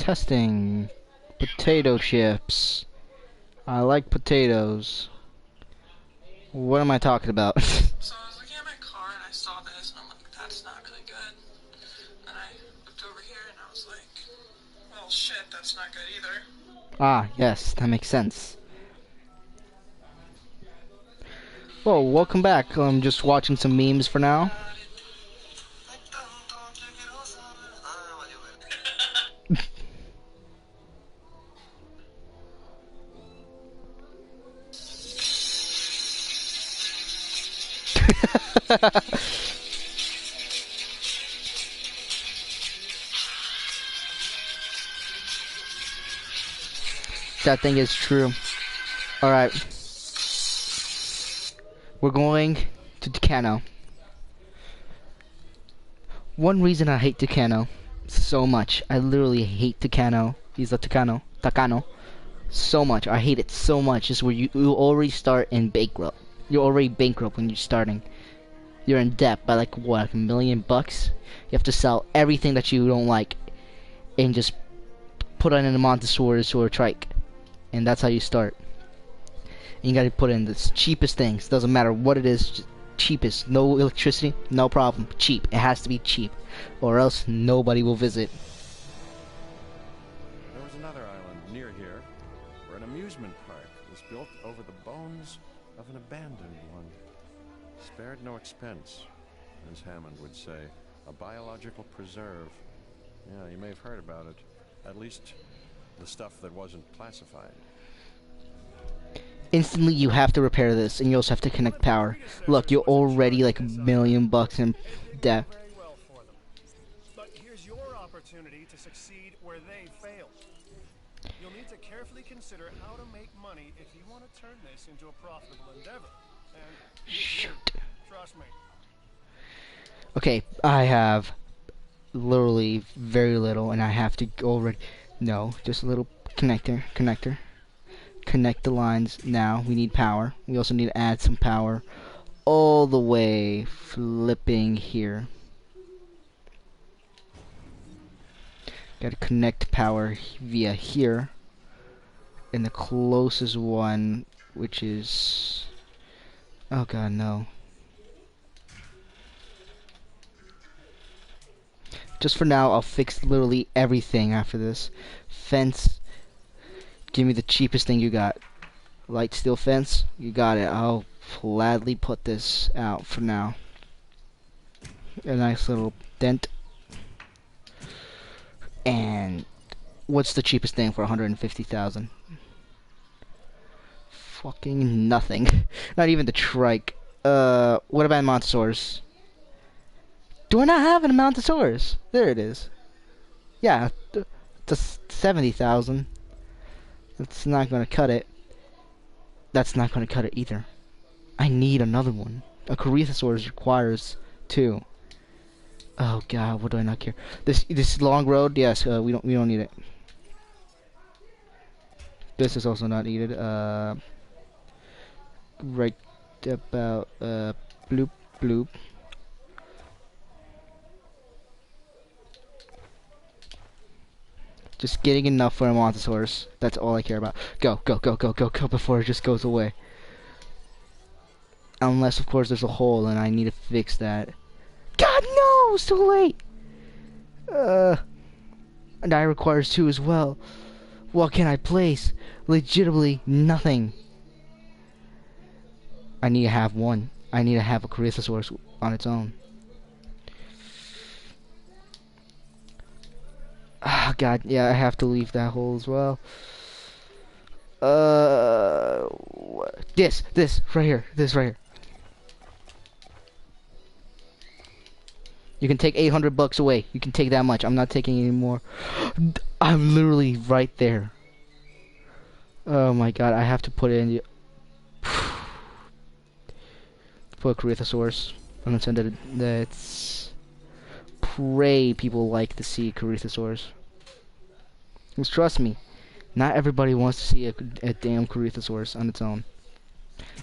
Testing. Potato chips. I like potatoes. What am I talking about? So I was looking at my car and I saw this and I'm like, that's not really good. And I looked over here and I was like, well shit, that's not good either. Ah, yes, that makes sense. Well, welcome back. I'm just watching some memes for now. That thing is true. Alright. We're going to Tucano. One reason I hate Tucano so much. I literally hate Tucano. He's a Tucano. So much. I hate it so much. Is where you already start in bankrupt. You're already bankrupt when you're starting. You're in debt by like what, like $1,000,000? You have to sell everything that you don't like and just put it in a Montesaurus or a trike. And that's how you start. And you gotta put in the cheapest things. Doesn't matter what it is, just cheapest. No electricity, no problem. Cheap. It has to be cheap. Or else nobody will visit. There was another island near here where an amusement park was built over the bones of an abandoned one. Spared no expense, as Hammond would say. A biological preserve. Yeah, you may have heard about it. At least the stuff that wasn't classified. Instantly you have to repair this, and you also have to connect power. Look, you're already like $1,000,000 in debt. But here's your opportunity to succeed where they failed. You'll need to carefully consider how to make money if you want to turn this into a profitable endeavor. And Shoot. trust me. Okay, I have literally very little, and I have to already... No, just a little connector. Connect the lines now. We need power. We also need to add some power all the way flipping here. Gotta connect power via here. And the closest one, which is... Oh god, no. Just for now, I'll fix literally everything after this. Fence. Give me the cheapest thing you got. Light steel fence. You got it. I'll gladly put this out for now. A nice little dent. And what's the cheapest thing for 150,000? Fucking nothing. Not even the trike. What about Montesaurus? Do I not have an Montesaurus? There it is. Yeah, it's 70,000. That's not gonna cut it. That's not gonna cut it either. I need another one. A Corythosaurus requires 2. Oh god, what do I not care? This long road, yes, we don't need it. This is also not needed. Right about bloop bloop. Just getting enough for a Montesaurus. That's all I care about. Go before it just goes away. Unless, of course, there's a hole and I need to fix that. God, no! It's too late! And I requires 2 as well. What can I place? Legitimately nothing. I need to have 1. I need to have a Corythosaurus on its own. Ah, god, yeah, I have to leave that hole as well. This right here. This right here. You can take $800 away. You can take that much. I'm not taking any more. I'm literally right there. Oh my god, I have to put it in the... Put a Corythosaurus. I'm gonna send it... That's... Pray people like to see Corythosaurus. Because trust me, not everybody wants to see a damn Corythosaurus on its own.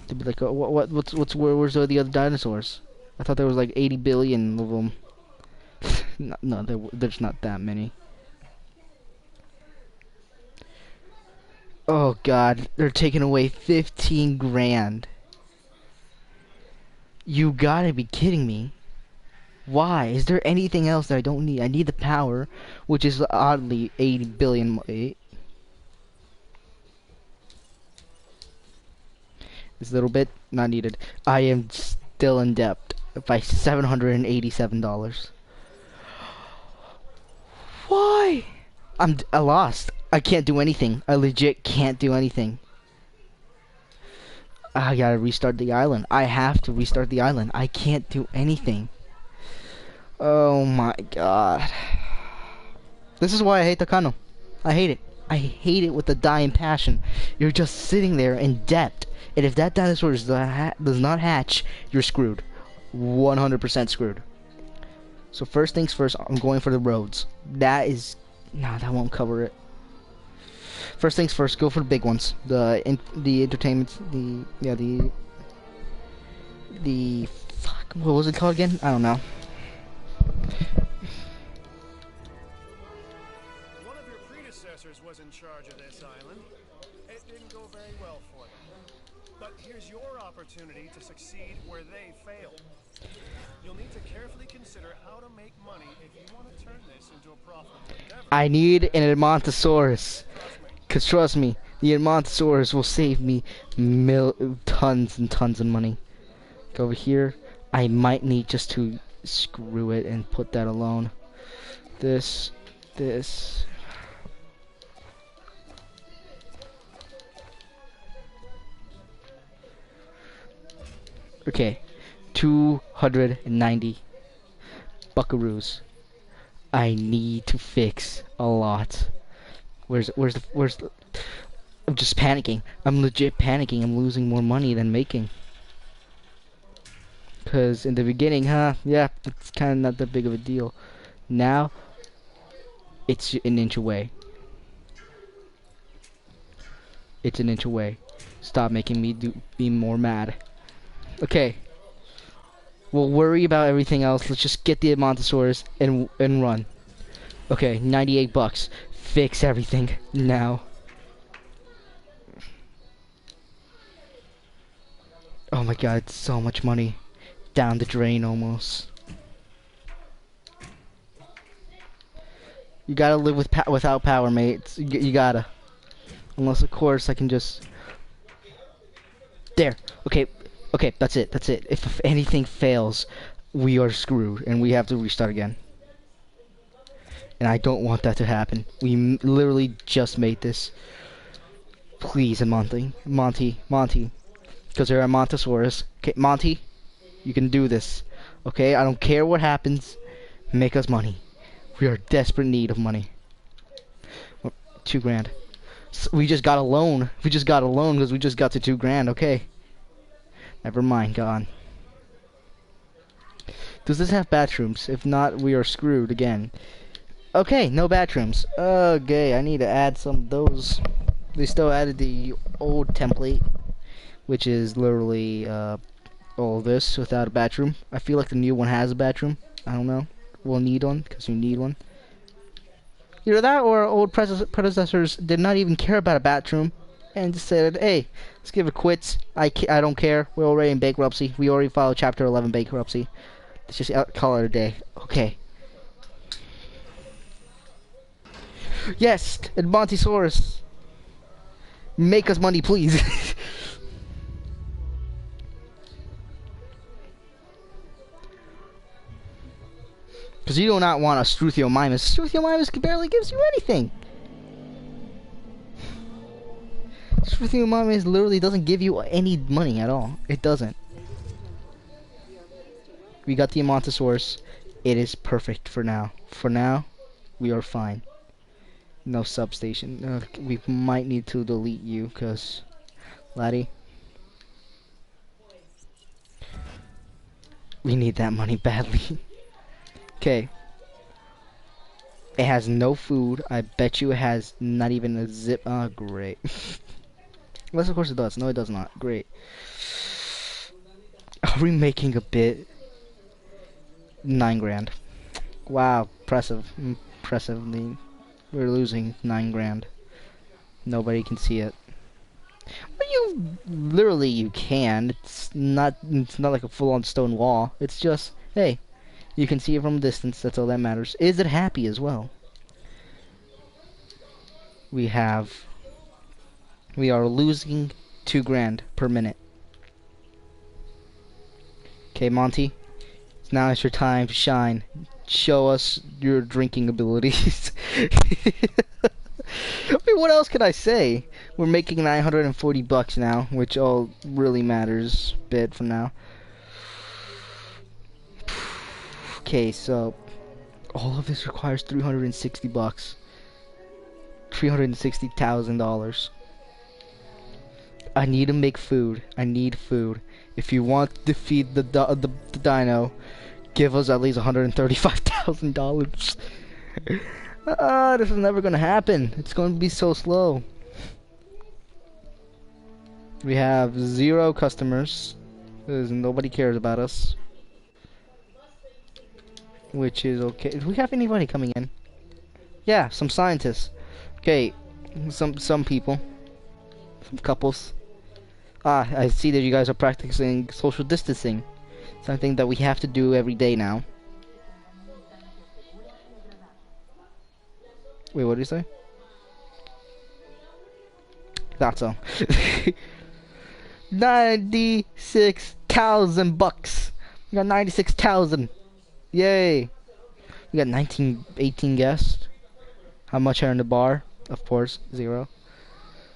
They'd be like, oh, where's all the other dinosaurs? I thought there was like 80 billion of them. No, there's not that many. Oh god, they're taking away 15 grand. You gotta be kidding me. Why? Is there anything else that I don't need? I need the power, which is oddly 80 billion. This little bit, not needed. I am still in debt by $787. Why? I lost. I can't do anything. I legit can't do anything. I gotta restart the island. I have to restart the island. I can't do anything. Oh my god. This is why I hate Takano. I hate it. I hate it with a dying passion. You're just sitting there in debt. And if that dinosaur does not hatch, you're screwed. 100% screwed. So first things first, I'm going for the roads. That is... Nah, that won't cover it. First things first, go for the big ones. The entertainment... The... Fuck, what was it called again? I don't know. One of your predecessors was in charge of this island. It didn't go very well for them. But here's your opportunity to succeed where they failed. You'll need to carefully consider how to make money if you want to turn this into a profitable endeavor. I need an Edmontosaurus. Cause trust me, the Edmontosaurus will save me tons and tons of money. Go over here. I might need just to screw it and put that alone. This. Okay, 290 buckaroos. I need to fix a lot. Where's the... I'm just panicking. I'm legit panicking. I'm losing more money than making. Cause in the beginning, yeah, it's kind of not that big of a deal. Now, it's an inch away. It's an inch away. Stop making me be more mad. Okay. We'll worry about everything else. Let's just get the Edmontosaurus and run. Okay, 98 bucks. Fix everything now. Oh my god, it's so much money. Down the drain almost. You gotta live without power, mate. You gotta. Unless, of course, I can just... There. Okay, that's it. That's it. If anything fails, we are screwed, and we have to restart again. And I don't want that to happen. We literally just made this. Please, and Monty. Because they're a Montosaurus. Okay, Monty, you can do this. Okay, I don't care what happens. Make us money. We are in desperate need of money. 2 grand. So we just got a loan. We just got a loan because we just got to 2 grand. Okay. Never mind, gone. Does this have bathrooms? If not, we are screwed again. Okay, no bathrooms. Okay, I need to add some of those. They still added the old template, which is literally all of this without a bathroom. I feel like the new one has a bathroom. I don't know. We'll need one because you need one. Either that or old predecessors did not even care about a bathroom and just said, hey, let's give it quits. I don't care. We're already in bankruptcy. We already filed Chapter 11 bankruptcy. Let's just call it a day. Okay. Yes, Edmontosaurus. Make us money, please. Because you do not want a Struthiomimus. Struthiomimus barely gives you anything. Struthiomimus literally doesn't give you any money at all. It doesn't. We got the Edmontosaurus. It is perfect for now. For now, we are fine. No substation. We might need to delete you, because... Laddie. We need that money badly. Okay. It has no food. I bet you it has not even a zip. Oh, great. Unless, of course, it does. No, it does not. Great. Are we making a bit? 9 grand. Wow. Impressive. Impressively. We're losing 9 grand. Nobody can see it. Well, you can. It's not like a full-on stone wall. It's just, hey, you can see it from a distance. That's all that matters. Is it happy as well? We are losing 2 grand per minute. Okay, Monty. Now it's your time to shine. Show us your drinking abilities. I mean, what else can I say? We're making 940 bucks now, which all really matters a bit for now. Okay, so all of this requires 360 bucks. $360,000. I need to make food. I need food. If you want to feed the dino, give us at least $135,000. This is never gonna happen. It's gonna be so slow. We have 0 customers. Nobody cares about us. Which is okay. Do we have anybody coming in? Yeah, some scientists. Okay, some people. Some couples. Ah, I see that you guys are practicing social distancing. Something that we have to do every day now. Wait, what did you say? Thought so. 96,000 bucks. We got 96,000. Yay. We got 18 guests. How much are in the bar? Of course, 0.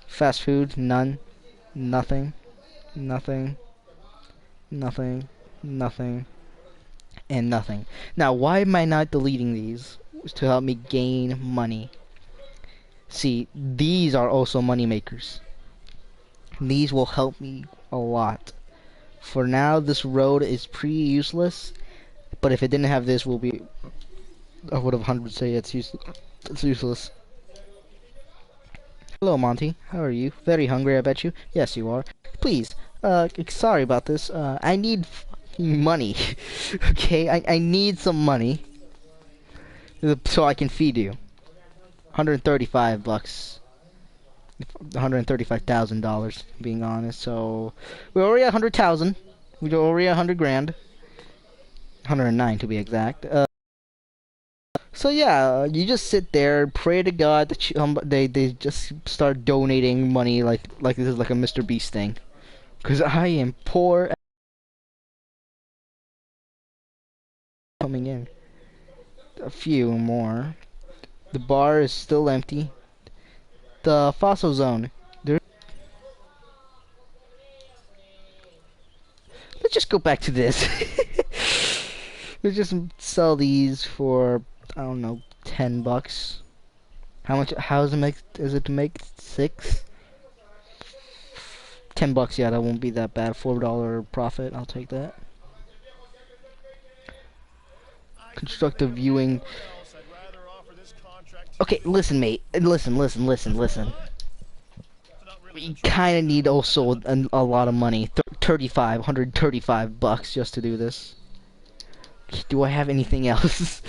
Fast food, none. Nothing. Nothing. Nothing. Nothing. And nothing. Now, why am I not deleting these? To help me gain money. See, these are also money makers. These will help me a lot. For now, this road is pretty useless. But if it didn't have this, I would have 100 say it's useless. It's useless. Hello, Monty. How are you? Very hungry, I bet you. Yes, you are. Please, sorry about this. I need money. Okay, I need some money so I can feed you. 135 bucks. $135,000, being honest. So we're already at 100,000. We're already at 100 grand. 109 to be exact. So yeah, you just sit there, pray to God that they just start donating money like this is like a Mr. Beast thing. Cause I am poor. Coming in. A few more. The bar is still empty. The fossil zone. Let's just go back to this. Let's just sell these for, I don't know, 10 bucks. How much? How is it to make 6? 10 bucks. Yeah, that won't be that bad. $4 profit. I'll take that. Constructive viewing. Okay, listen, mate. Listen. We kind of need also a lot of money. 135 bucks just to do this. Do I have anything else?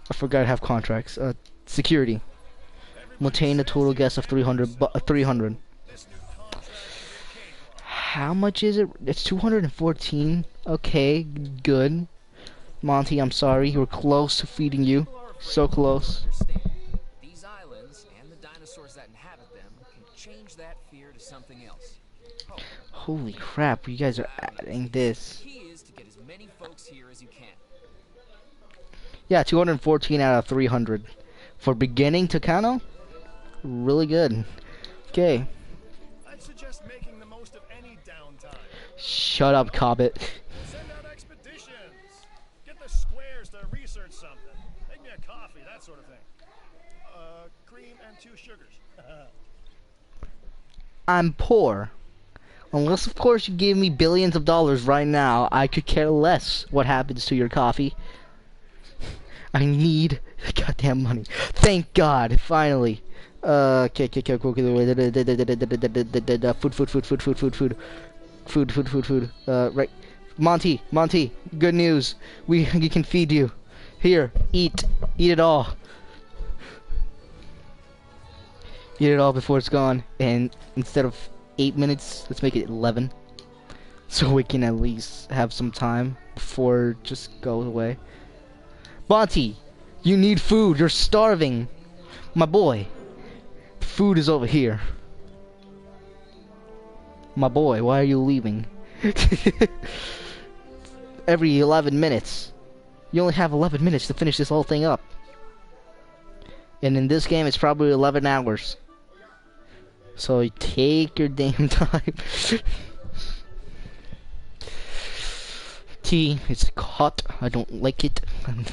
I forgot I have contracts. Security. Maintain a total guess of 300. 300. How much is it? It's 214. Okay, good. Monty, I'm sorry. We're close to feeding you. So close. These islands and the dinosaurs that inhabit them can change that fear to something else. Holy crap, you guys are adding this. The key is to get as many folks here as you can. Yeah, 214 out of 300. For beginning Takano, really good. Okay. I'd suggest making the most of any downtime. Shut up, Cobbett. Send out expeditions. Get the squares to research something. Make me a coffee, that sort of thing. Cream and 2 sugars. I'm poor. Unless, of course, you give me billions of dollars right now, I could care less what happens to your coffee. I need goddamn money. Thank God, finally. Okay. Food. Right. Monty, good news. We can feed you. Here, eat it all. Get it all before it's gone. And instead of 8 minutes, let's make it 11. So we can at least have some time before it just goes away. Monty, you need food. You're starving. My boy, food is over here. My boy, why are you leaving? Every 11 minutes. You only have 11 minutes to finish this whole thing up. And in this game, it's probably 11 hours. So take your damn time. Tea, it's hot. I don't like it. I'm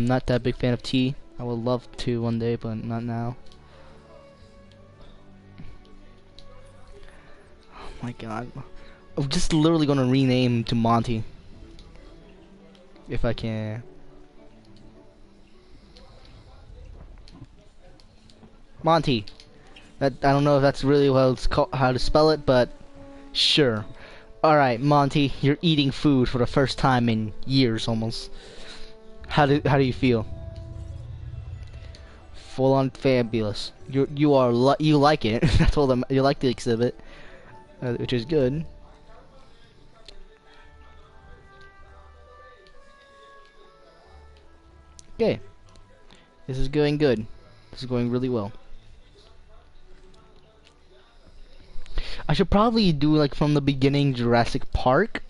not that big fan of tea. I would love to one day, but not now. Oh my god. I'm just literally gonna rename him to Monty. If I can. Monty. That, I don't know if that's really how it's called, how to spell it, but sure. Alright, Monty, you're eating food for the first time in years almost. How do you feel? Full on fabulous. You like it. That's all you like the exhibit, which is good. Okay, this is going good. This is going really well. I should probably do like from the beginning Jurassic Park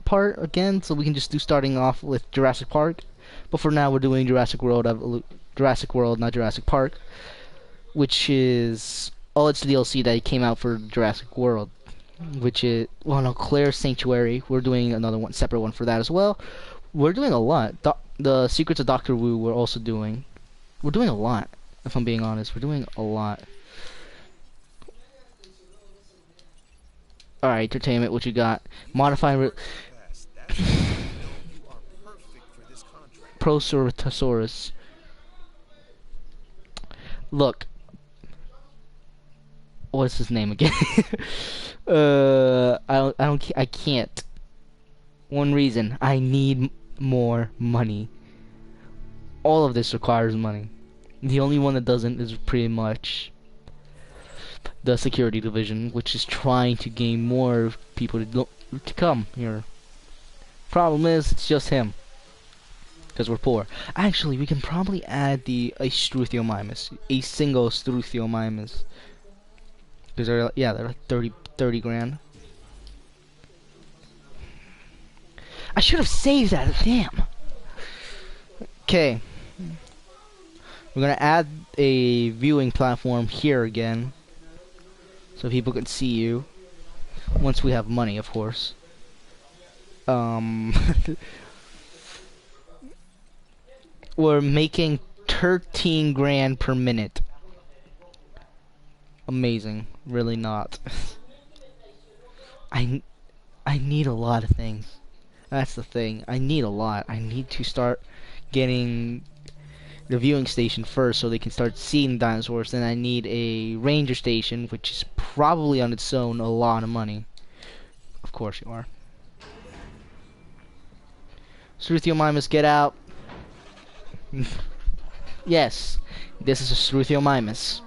part again, so we can just do starting off with Jurassic Park. But for now, we're doing Jurassic World, not Jurassic Park, which is it's DLC that came out for Jurassic World, which is Claire's Sanctuary. We're doing another one, separate one for that as well. We're doing a lot. The Secrets of Doctor Wu. We're also doing. We're doing a lot. If I'm being honest, we're doing a lot. Alright, entertainment, what you got? Modifying Proceratosaurus. Look. What's his name again? I can't. One reason, I need more money. All of this requires money. The only one that doesn't is pretty much the security division, which is trying to gain more people to come here. Problem is, it's just him, because we're poor. Actually, we can probably add a Struthiomimus, a single Struthiomimus, because they're like 30 grand. I should have saved that. Damn. Okay, we're gonna add a viewing platform here again, so people can see you. Once we have money, of course. We're making 13 grand per minute. Amazing. Really not. I need a lot of things. That's the thing. I need a lot. I need to start getting the viewing station first so they can start seeing dinosaurs. Then I need a ranger station, which is probably on its own a lot of money. Of course you are. Struthiomimus, get out. Yes, this is a Struthiomimus,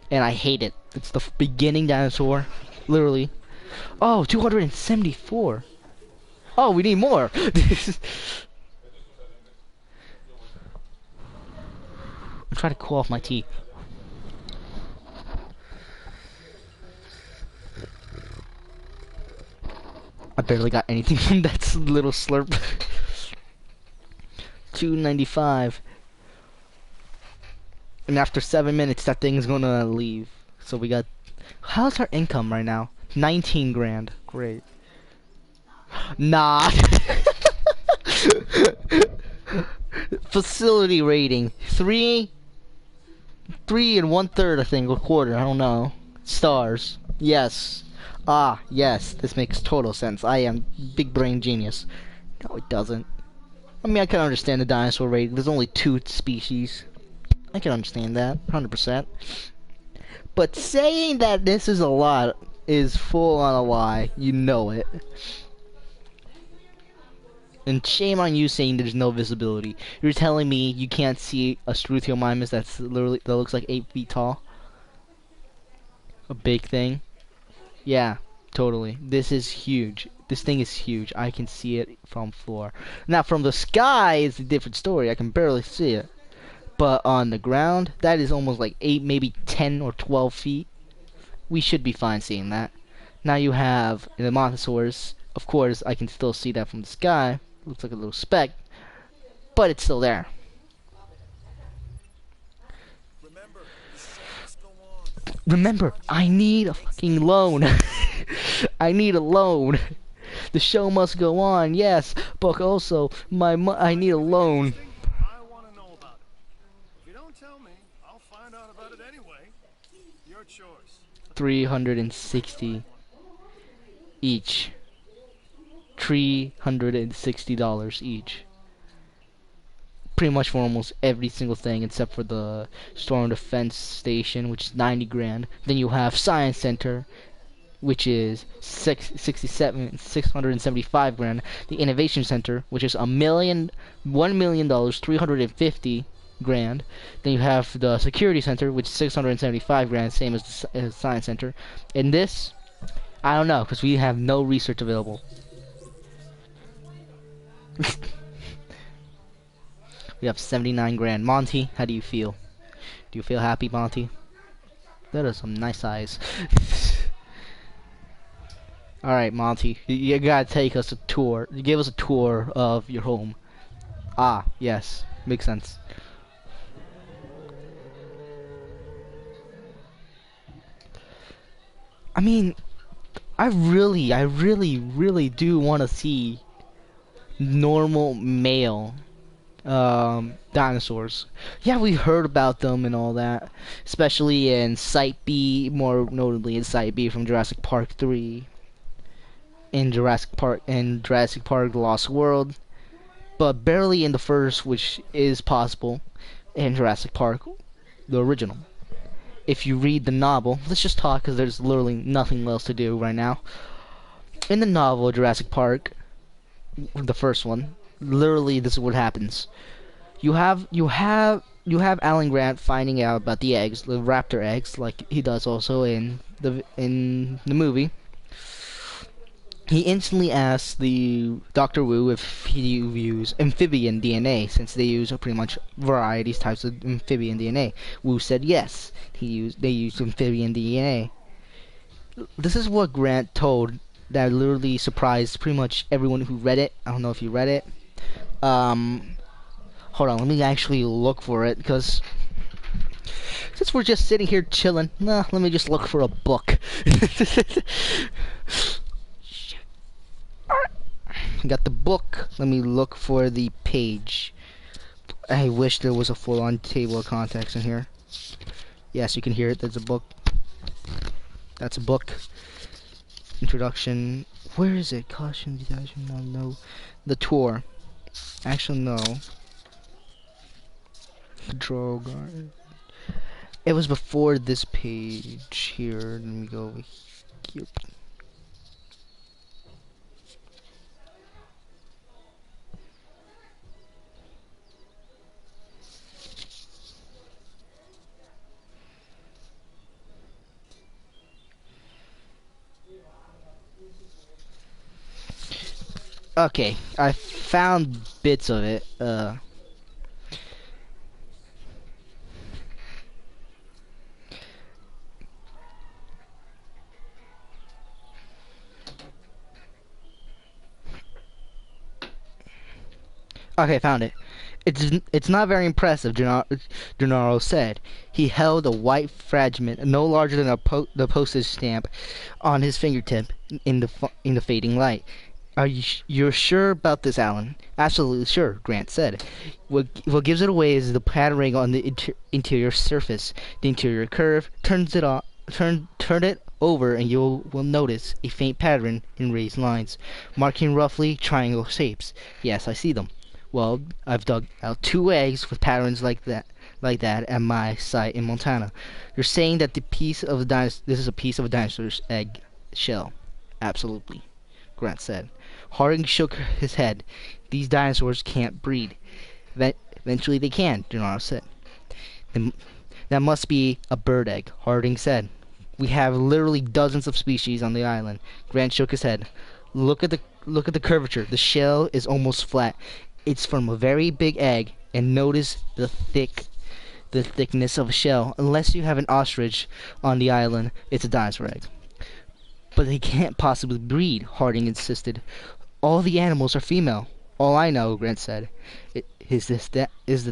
and I hate it. It's the beginning dinosaur, literally. Oh, 274. Oh, we need more. I'm trying to cool off my tea. I barely got anything from that little slurp. 295. And after 7 minutes, that thing is gonna leave. So we got. How's our income right now? 19 grand. Great. Nah. Facility rating 3 and 1/3, I think, or quarter. I don't know. Stars. Yes. Ah, yes. This makes total sense. I am big brain genius. No, it doesn't. I mean, I can understand the dinosaur rating. There's only 2 species. I can understand that, 100%. But saying that this is a lot is full on a lie. You know it. And shame on you saying there's no visibility. You're telling me you can't see a Struthiomimus that looks like 8 feet tall? A big thing. Yeah, totally. This is huge. This thing is huge. I can see it from floor. Now from the sky is a different story. I can barely see it. But on the ground, that is almost like 8, maybe 10 or 12 feet. We should be fine seeing that. Now you have the Montosaurus. Of course, I can still see that from the sky. Looks like a little speck, but it's still there. Remember, the show must go on. Remember, I need a fucking loan. I need a loan. The show must go on, yes, but also I need a loan. I want to know about it. If you don't tell me, I'll find out about it anyway. Your choice. 360 each. $360 each. Pretty much for almost every single thing except for the Storm Defense Station, which is 90 grand. Then you have Science Center, which is 675 grand. The Innovation Center, which is $1 million, $350 grand. Then you have the Security Center, which is 675 grand, same as the Science Center. And this, I don't know, because we have no research available. We have 79 grand. Monty, how do you feel? Do you feel happy, Monty? That is some nice eyes. Alright, Monty, you gotta take us a tour. You give us a tour of your home. Ah, yes. Makes sense. I mean, I really do want to see normal male dinosaurs. Yeah, we heard about them and all that, especially in Site B, more notably in Site B from Jurassic Park 3, in Jurassic Park The Lost World, but barely in the first, which is possible in Jurassic Park, the original. If you read the novel, let's just talk because there's literally nothing else to do right now. In the novel Jurassic Park, the first one, literally this is what happens. You have Alan Grant finding out about the eggs, the raptor eggs, like he does also in the movie. He instantly asks the Dr. Wu if he use amphibian DNA, since they use pretty much varieties types of amphibian DNA. Wu said yes. They used amphibian DNA. This is what Grant told that literally surprised pretty much everyone who read it. I don't know if you read it. Hold on, let me actually look for it, because since we're just sitting here chilling, let me just look for a book. I got the book. Let me look for the page. I wish there was a full-on table of contents in here. Yes, you can hear it. There's a book. That's a book. Introduction. Where is it? Caution, no. The tour. Actually, no. Control guard. It was before this page here. Let me go over here. Okay, I found bits of it. Okay, found it. It's not very impressive, Gennaro said. He held a white fragment no larger than the postage stamp on his fingertip in the fading light. You're sure about this, Alan? Absolutely sure, Grant said. What gives it away is the patterning on the interior surface. The interior curve turn it over, and you will notice a faint pattern in raised lines, marking roughly triangle shapes. Yes, I see them. Well, I've dug out 2 eggs with patterns like that at my site in Montana. You're saying that this is a piece of a dinosaur's egg shell? Absolutely, Grant said. Harding shook his head. These dinosaurs can't breed. Eventually they can, Gennaro said. That must be a bird egg, Harding said. We have literally dozens of species on the island. Grant shook his head. Look at the curvature. The shell is almost flat. It's from a very big egg, and notice the thickness of a shell. Unless you have an ostrich on the island, it's a dinosaur egg. But they can't possibly breed, Harding insisted. All the animals are female. All I know, Grant said, is this is a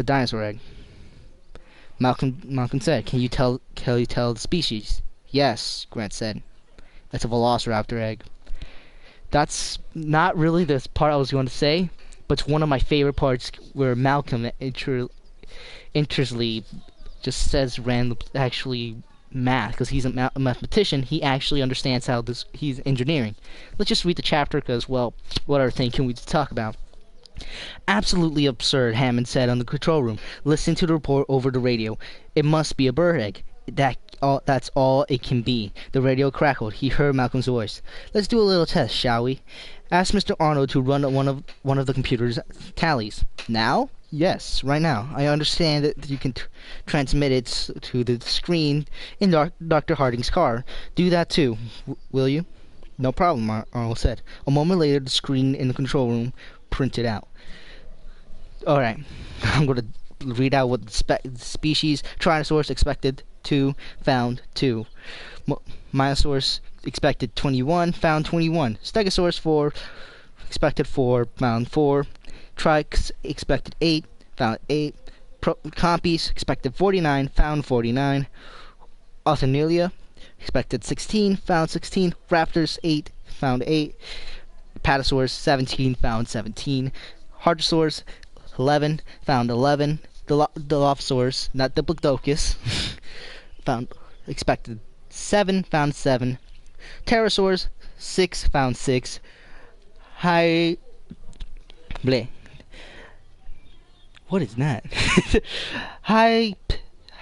dinosaur egg. Malcolm said, Can you tell the species? Yes, Grant said. That's a velociraptor egg. That's not really the part I was going to say, but it's one of my favorite parts where Malcolm interestingly just says random, actually math, because he's a mathematician. He actually understands how he's engineering. Let's just read the chapter, because, well, what other thing can we talk about? Absolutely absurd, Hammond said on the control room, listening to the report over the radio. It must be a bird egg. That's all it can be. The radio crackled. He heard Malcolm's voice. Let's do a little test, shall we? Ask Mr. Arnold to run one of the computer's tallies. Now? Yes, right now. I understand that you can transmit it to the screen in Dr. Harding's car. Do that too, will you? No problem, Arnold said. A moment later, the screen in the control room printed out. Alright, I'm going to read out what the species Tyrannosaurus expected 2, found 2. Minosaurus expected 21, found 21. Stegosaurus 4, expected 4, found 4. Trix expected 8, found 8. Compes expected 49, found 49. Authornelia expected 16, found 16. Raptors 8, found 8. Apatosaurus 17, found 17. Hadrosaurus 11, found 11. Dilophosaurus, not Diplodocus, found expected 7, found 7. Pterosaurs 6, found 6. What is that?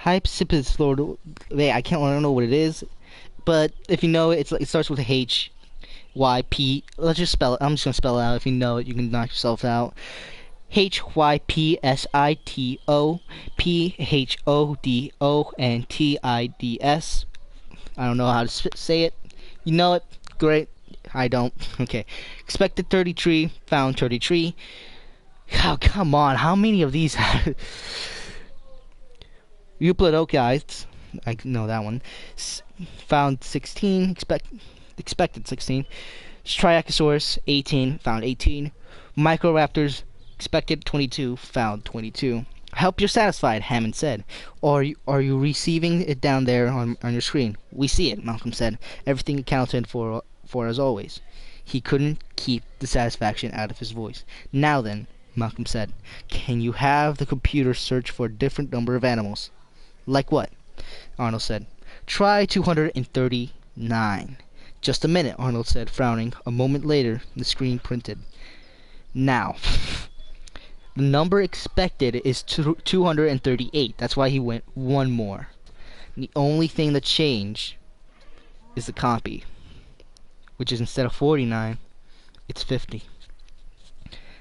Hypsipus. Wait, I don't know what it is, but if you know it, it starts with a H. Y-P. Let's just spell it. I'm just gonna spell it out. If you know it, you can knock yourself out. Hypsitophontidis. I don't know how to say it. You know it? Great. I don't. Okay. Expected 33. Found 33. Oh, come on. How many of these? Euplodokites. I know that one. Found 16. Expected 16. Triacosaurus 18, found 18. Microraptors expected 22, found 22. I hope you're satisfied, Hammond said. Or are you receiving it down there on your screen? We see it, Malcolm said. Everything accounted for as always. He couldn't keep the satisfaction out of his voice. Now then, Malcolm said, can you have the computer search for a different number of animals? Like what? Arnold said. Try 239. Just a minute, Arnold said, frowning. A moment later, the screen printed. Now, the number expected is 238. That's why he went one more. The only thing that changed is the copy, which is instead of 49, it's 50.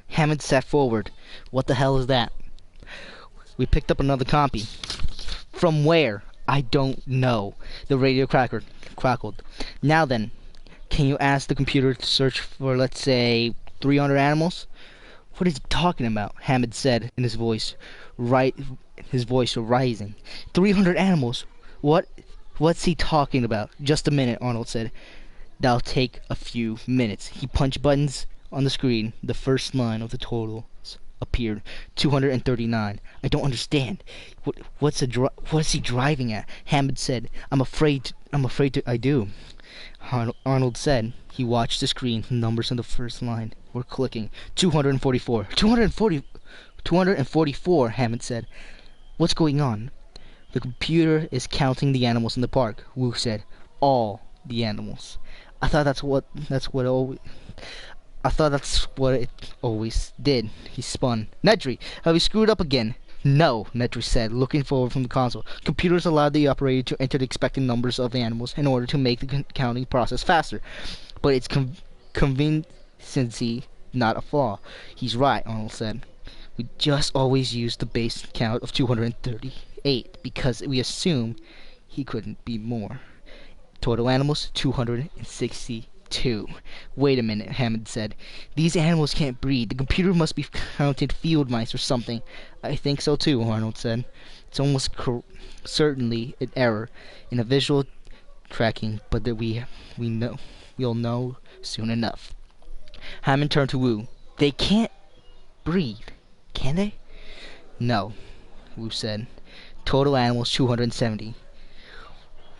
Hammond sat forward. What the hell is that? We picked up another copy. From where? I don't know. The radio crackled. Now then, can you ask the computer to search for, let's say, 300 animals? What is he talking about? Hammond said in his voice rising. 300 animals? What's he talking about? Just a minute, Arnold said. That'll take a few minutes. He punched buttons on the screen. The first line of the totals appeared. 239. I don't understand. What's he driving at? Hammond said. I'm afraid I do. Arnold said. He watched the screen. The numbers on the first line were clicking. 244. 244, Hammond said. What's going on? The computer is counting the animals in the park, Wu said. All the animals. I thought that's what it always did. He spun. Nedry, have we screwed up again? No, Nedry said, looking forward from the console. Computers allowed the operator to enter the expected numbers of the animals in order to make the counting process faster. But it's conveniency, not a flaw. He's right, Arnold said. We just always use the base count of 238 because we assume he couldn't be more. Total animals, 262. Wait a minute, Hammond said. These animals can't breed. The computer must be counted field mice or something. I think so too, Arnold said. It's almost certainly an error in a visual tracking, but that we'll know soon enough. Hammond turned to Wu. They can't breed, can they? No, Wu said. Total animals 270.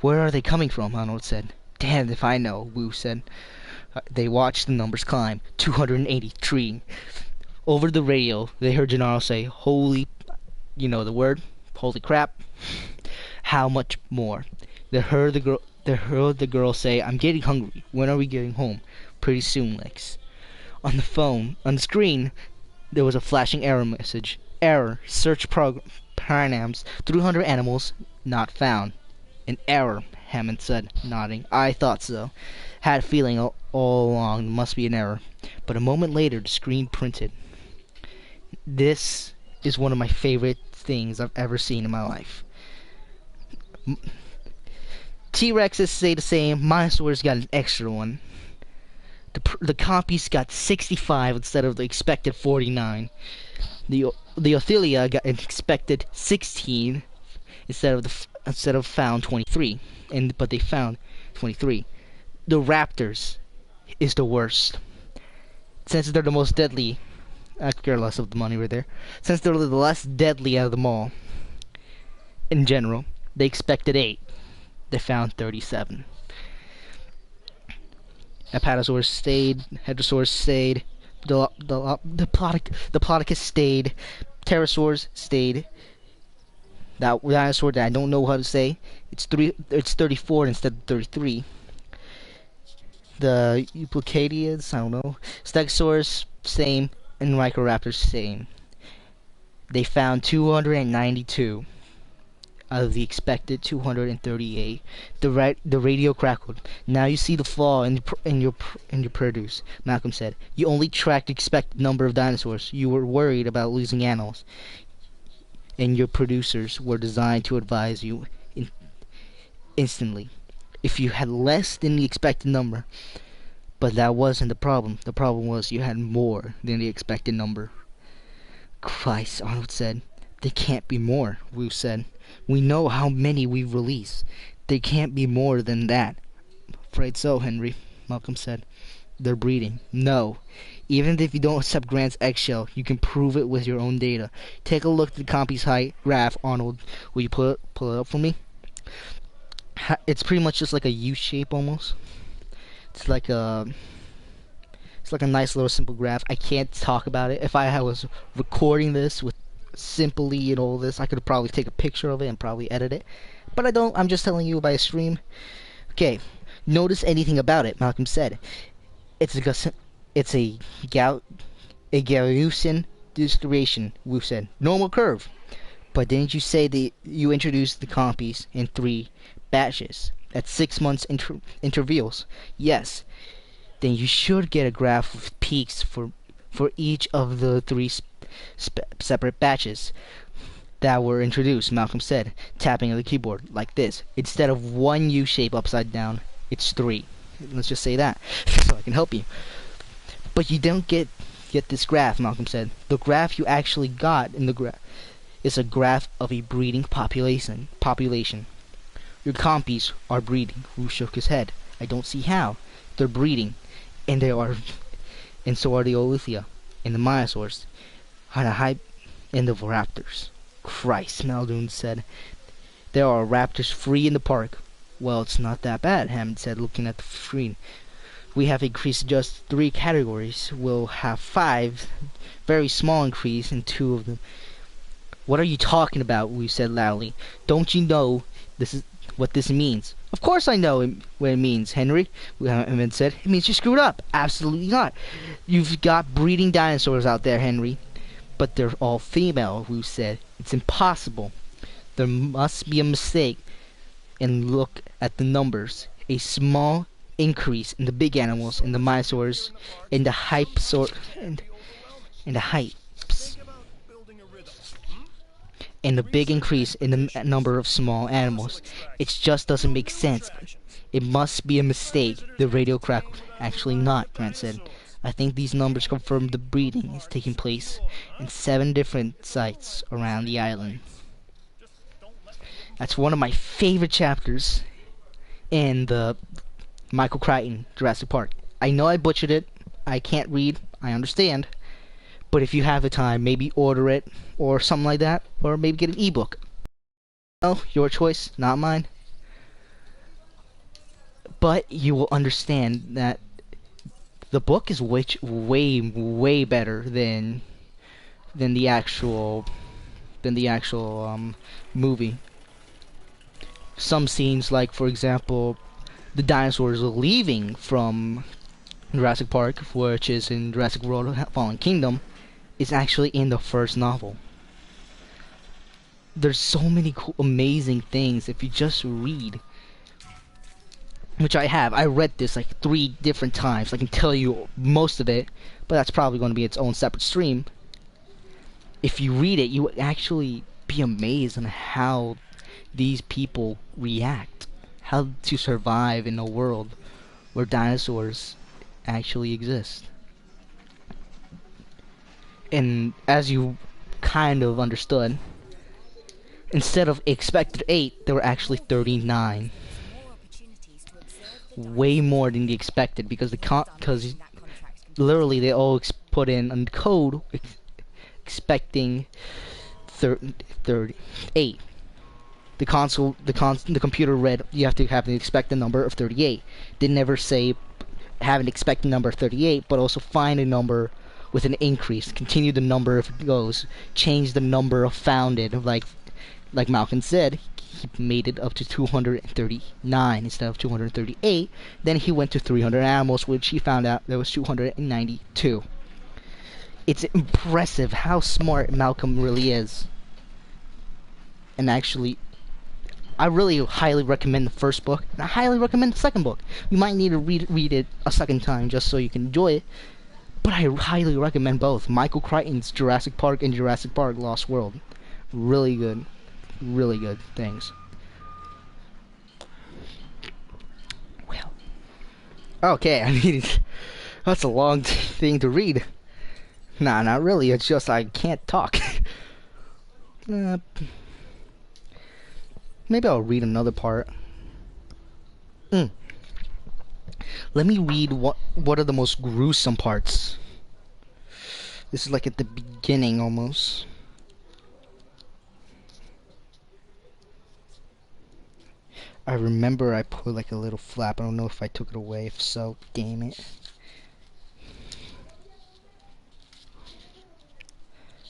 Where are they coming from? Arnold said. Damn if I know, Wu said. They watched the numbers climb. 283. Over the radio, they heard Gennaro say, holy, you know the word, holy crap. How much more? They heard the girl say, I'm getting hungry. When are we getting home? Pretty soon, Lex. On the screen, there was a flashing error message. Error. Search programs. 300 animals not found. An error, Hammond said, nodding. I thought so. Had a feeling all along there must be an error. But a moment later, the screen printed. This is one of my favorite things I've ever seen in my life. T-Rexes say the same. Minosaurs got an extra one. The copies got 65 instead of the expected 49. The Ophelia got an expected 16 instead of found 23. But they found 23. The Raptors is the worst. Since they're the most deadly, I could care less of the money right there. Since they're the less deadly out of them all, in general, they expected 8. They found 37. Apatosaurus stayed. Hadrosaurus stayed. Diplodocus stayed. Pterosaurs stayed. That dinosaur that I don't know how to say. It's 34 instead of 33. The Euplicadias, I don't know. Stegosaurus, same. And Microraptors, same. They found 292 out of the expected 238. The radio crackled. Now you see the flaw in your produce, Malcolm said. You only tracked the expected number of dinosaurs. You were worried about losing animals. And your producers were designed to advise you instantly if you had less than the expected number. But that wasn't the problem. The problem was you had more than the expected number. Christ, Arnold said. There can't be more, Wu said. We know how many we've released. There can't be more than that. Afraid so, Henry, Malcolm said. They're breeding. No. Even if you don't accept Grant's eggshell, you can prove it with your own data. Take a look at the compy's height graph, Arnold. Will you pull it up for me? It's pretty much just like a U shape almost. It's like a nice little simple graph. I can't talk about it. If I was recording this with Simply and all this, I could probably take a picture of it and probably edit it. But I don't. I'm just telling you by a stream. Okay. Notice anything about it, Malcolm said. It's a Gaussian distribution, Wu said. Normal curve. But didn't you say that you introduced the copies in 3 batches at 6 months intervals? Yes. Then you should get a graph with peaks for each of the 3 separate batches that were introduced, Malcolm said, tapping on the keyboard like this. Instead of 1 U shape upside down, it's 3. Let's just say that, so I can help you. But you don't get this graph, Malcolm said. The graph you actually got in the graph is a graph of a breeding population. Your compies are breeding. Wu shook his head. I don't see how. They're breeding, and so are the Olithia and the Myosaurs and the Raptors. Christ, Muldoon said. There are raptors free in the park. Well, it's not that bad, Hammond said, looking at the screen. We have increased just 3 categories. We'll have 5 very small increase in 2 of them. What are you talking about? We said loudly. Don't you know this is what this means? Of course I know what it means, Henry. Hammond said. It means you screwed up. Absolutely not. You've got breeding dinosaurs out there, Henry. But they're all female, Wu said. It's impossible. There must be a mistake. And look at the numbers. A small increase in the big animals, in the Myosaurs, in the hypes, and the hypes. Think about and the big increase in the number of small animals. It just doesn't make sense. It must be a mistake. The radio crackled. Actually not, Grant said. I think these numbers confirm the breeding is taking place in 7 different sites around the island. That's one of my favorite chapters in the Michael Crichton Jurassic Park. I know I butchered it. I can't read. I understand. But if you have the time, maybe order it or something like that, or maybe get an ebook. No, your choice, not mine. But you will understand that the book is way better than the actual movie. Some scenes, like for example, the dinosaurs leaving from Jurassic Park, which is in Jurassic World: Fallen Kingdom, is actually in the first novel. There's so many cool, amazing things if you just read. Which I have. I read this like 3 different times. I can tell you most of it, but that's probably going to be its own separate stream. If you read it, you would actually be amazed on how these people react. How to survive in a world where dinosaurs actually exist. And as you kind of understood, instead of expected 8, there were actually 39. Way more than they expected, because because literally they all put in on the code expecting 38. The computer read you have to have an expected number of 38. They never say have an expected number of 38, but also find a number with an increase. Continue the number if it goes. Change the number of founded, like Malcolm said. He made it up to 239 instead of 238. Then he went to 300 animals, which he found out there was 292. It's impressive how smart Malcolm really is. And actually, I really highly recommend the first book, and I highly recommend the second book. You might need to read it a second time just so you can enjoy it, but I highly recommend both. Michael Crichton's Jurassic Park and Jurassic Park Lost World. Really good things. Well, okay, I mean, that's a long thing to read. Nah, not really, it's just I can't talk. Maybe I'll read another part. Let me read what are the most gruesome parts. This is like at the beginning almost. I remember I put like a little flap. I don't know if I took it away. If so, damn it.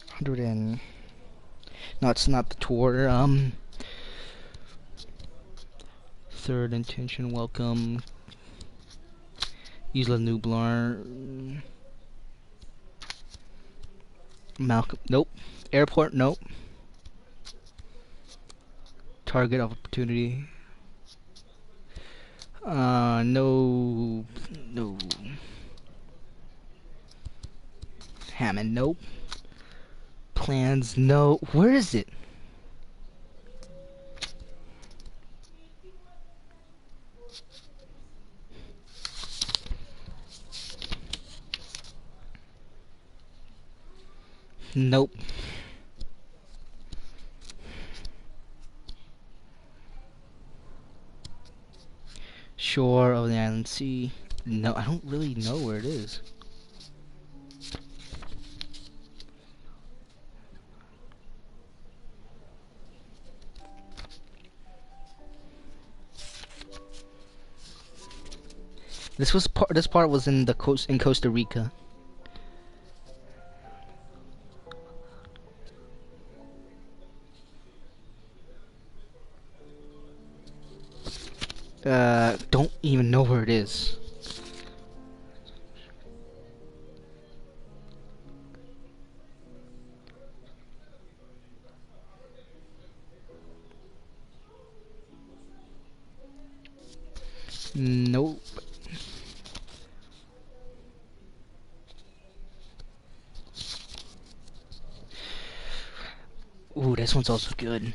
100 and... No, it's not the tour. Third intention, welcome. Isla Nublar. Malcolm, nope. Airport, nope. Target of opportunity. No. Hammond, nope. Plans, no. Where is it? Nope. Shore of the island sea. No, I don't really know where it is. This part was in Costa Rica. Don't even know where it is. Nope. Ooh, this one's also good.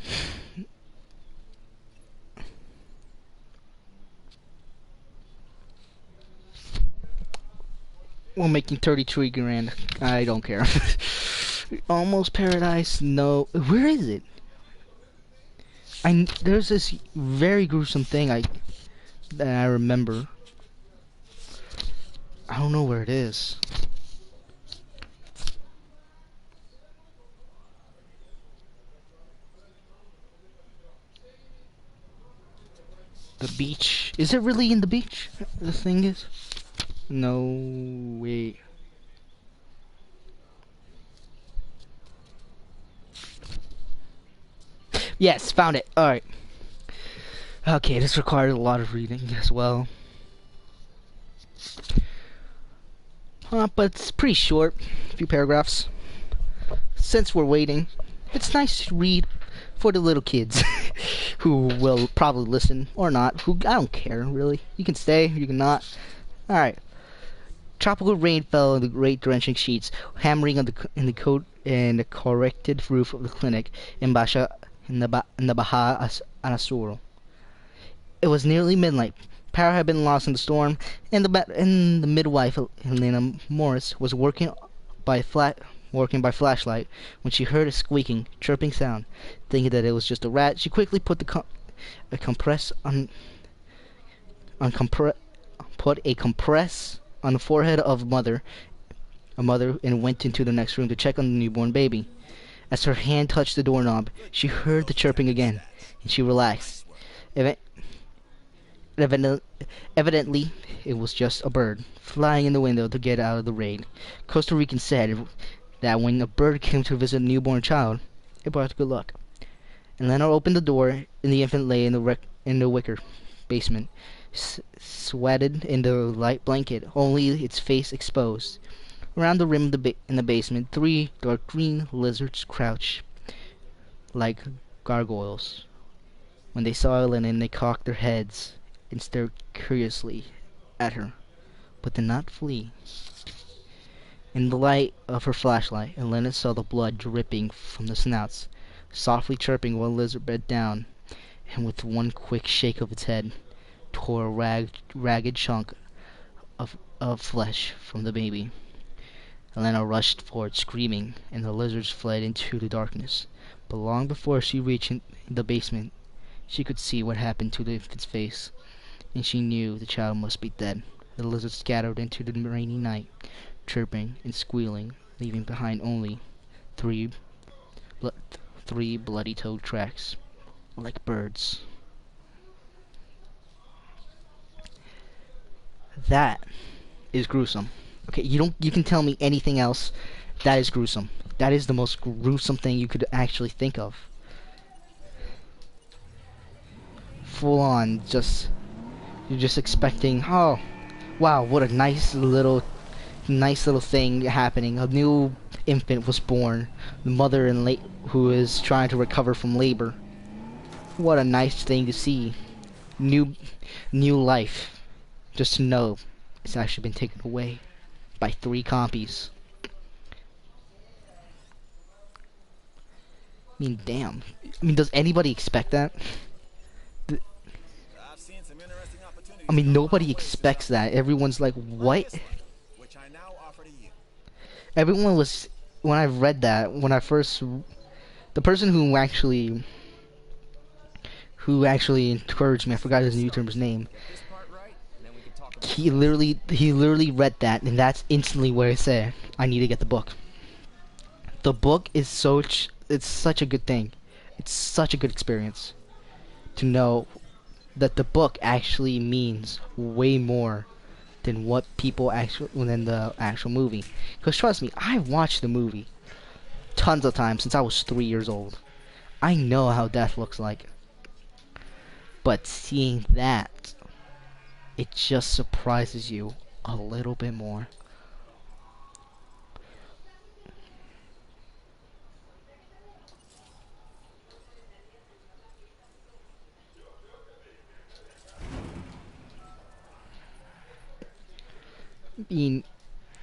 We're making 33 grand. I don't care. Almost Paradise. No. Where is it? There's this very gruesome thing that I remember. I don't know where it is. The beach. Is it really in the beach? The thing is? No, wait. Yes, found it. Alright. Okay, this required a lot of reading as well. But it's pretty short. A few paragraphs. Since we're waiting, it's nice to read for the little kids who will probably listen or not. Who I don't care really. You can stay, you can not. All right. Tropical rain fell on the great drenching sheets, hammering on the corrected roof of the clinic in the Baja Anasuro. It was nearly midnight. Power had been lost in the storm, and the midwife, Helena Morris, was working by flashlight when she heard a squeaking, chirping sound. Thinking that it was just a rat, she quickly put a compress on the forehead of a mother, and went into the next room to check on the newborn baby. As her hand touched the doorknob, she heard the chirping again, and she relaxed. Evidently, it was just a bird flying in the window to get out of the rain. Costa Rican said that when a bird came to visit a newborn child, it brought good luck. And Lena opened the door, and the infant lay in the wicker basement, sweated in the light blanket, only its face exposed. Around the rim of in the basement, 3 dark green lizards crouched like gargoyles. When they saw Lena, they cocked their heads and stared curiously at her, but did not flee. In the light of her flashlight, Elena saw the blood dripping from the snouts. Softly chirping, one lizard bent down, and with one quick shake of its head, tore a ragged chunk of flesh from the baby. Elena rushed forward, screaming, and the lizards fled into the darkness. But long before she reached the basement, she could see what happened to the infant's face, and she knew the child must be dead. The lizards scattered into the rainy night, chirping and squealing, leaving behind only three bloody toe tracks, like birds. That is gruesome. Okay, you can tell me anything else. That is gruesome. That is the most gruesome thing you could actually think of. Full on, you're just expecting, oh, wow, what a nice little thing happening. A new infant was born. The mother who is trying to recover from labor. What a nice thing to see. New life. Just to know it's actually been taken away by 3 compies. I mean, damn. I mean, does anybody expect that? I mean, nobody expects that. Everyone's like, what? Everyone was, when I read that, the person who actually encouraged me, I forgot his YouTuber's name. He literally read that, and that's instantly where I said, I need to get the book. The book is it's such a good thing. It's such a good experience to know that the book actually means way more than than the actual movie. Because trust me, I've watched the movie tons of times since I was 3 years old. I know how death looks like. But seeing that, it just surprises you a little bit more. I mean,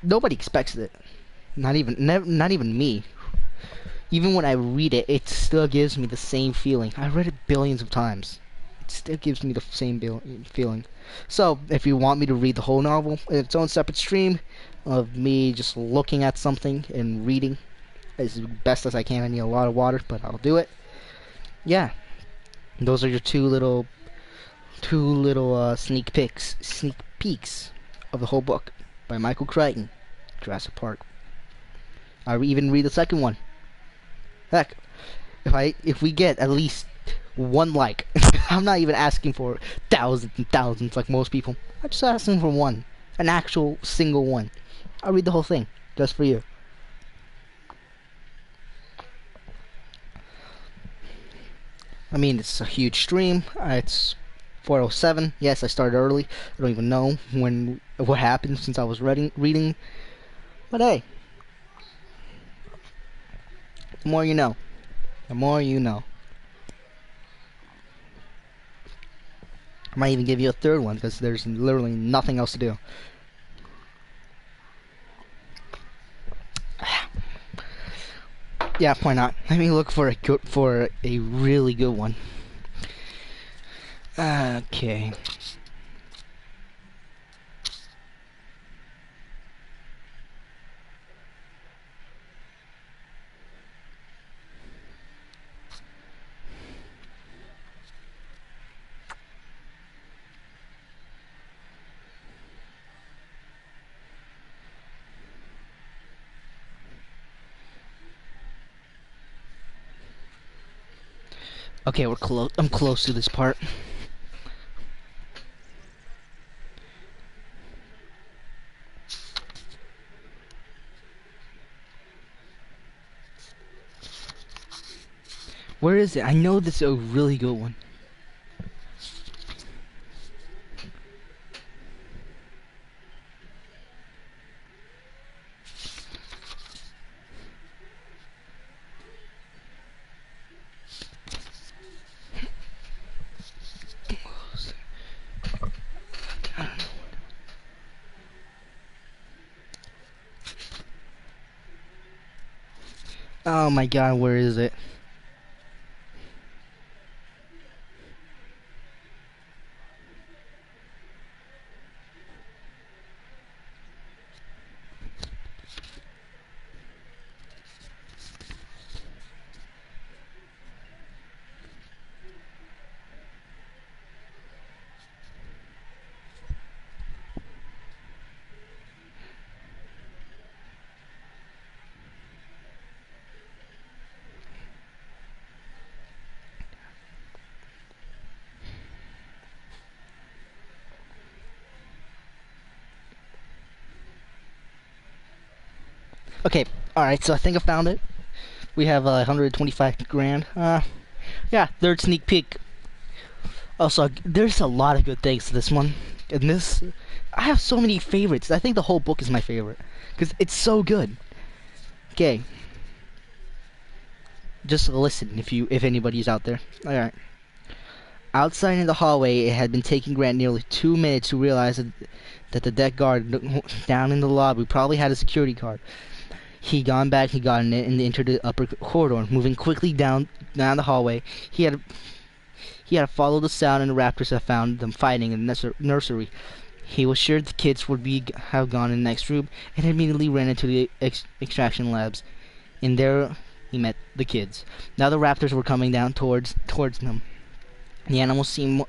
nobody expects it. Not even me. Even when I read it, it still gives me the same feeling. I read it billions of times. It still gives me the same feeling. So, if you want me to read the whole novel in its own separate stream of me just looking at something and reading as best as I can, I need a lot of water, but I'll do it. Yeah, those are your two little sneak peeks of the whole book by Michael Crichton, Jurassic Park. I even read the second one. Heck, if we get at least one like, I'm not even asking for thousands and thousands like most people. I'm just asking for one, an actual single one. I'll read the whole thing just for you. I mean, it's a huge stream. It's 4:07. Yes, I started early. I don't even know what happened since I was reading. But hey, the more you know. The more you know. I might even give you a third one because there's literally nothing else to do. Yeah, why not? Let me look for a really good one. Okay. Okay, we're close. I'm close to this part. Where is it? I know this is a really good one. Oh my god, where is it? Okay, alright, so I think I found it. We have 125 grand. Yeah, third sneak peek. Also, there's a lot of good things to this one. And this, I have so many favorites. I think the whole book is my favorite. Because it's so good. Okay. Just listen if anybody's out there. Alright. Outside in the hallway, it had been taking Grant nearly 2 minutes to realize that the deck guard down in the lobby probably had a security card. He gone back, he got in it, and entered the upper corridor. Moving quickly down the hallway, he had to follow the sound, and the raptors had found them fighting in the nursery. He was sure the kids would have gone in the next room, and immediately ran into the extraction labs. In there, he met the kids. Now the raptors were coming down towards them. The animals seemed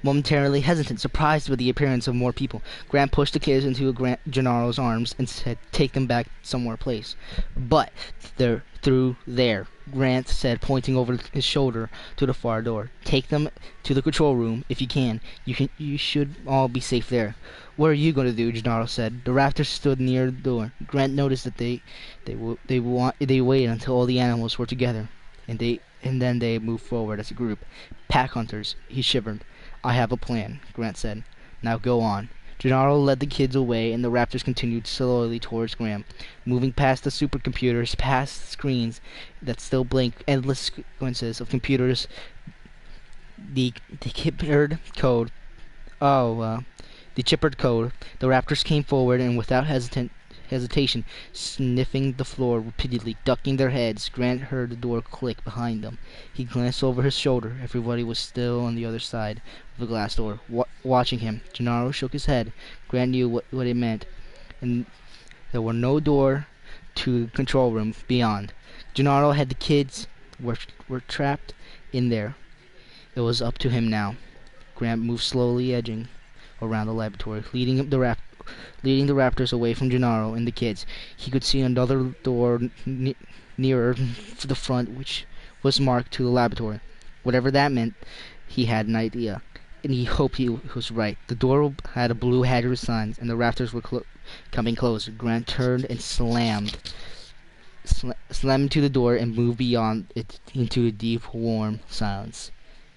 momentarily hesitant, surprised by the appearance of more people. Grant pushed the kids into Gennaro's arms and said, "Take them back somewhere place." "But they're through there," Grant said, pointing over his shoulder to the far door. "Take them to the control room if you can. You should all be safe there." "What are you going to do?" Gennaro said. The raptors stood near the door. Grant noticed that they waited until all the animals were together, and then they moved forward as a group. "Pack hunters," he shivered. "I have a plan," Grant said. "Now go on." Gennaro led the kids away, and the raptors continued slowly towards Graham, moving past the supercomputers, past screens that still blinked endless sequences of computers. The chippered code. The chippered code. The raptors came forward, and without hesitation, sniffing the floor repeatedly, ducking their heads. Grant heard the door click behind them. He glanced over his shoulder. Everybody was still on the other side of the glass door, watching him. Gennaro shook his head. Grant knew what it meant, and there were no door to the control room beyond. Gennaro had the kids were trapped in there. It was up to him now. Grant moved slowly, edging around the laboratory, leading the raptors away from Gennaro and the kids. He could see another door nearer the front, which was marked to the laboratory. Whatever that meant, he had an idea, and he hoped he was right. The door had a blue Hadra sign, and the raptors were coming closer. Grant turned and slammed into the door and moved beyond it into a deep, warm silence.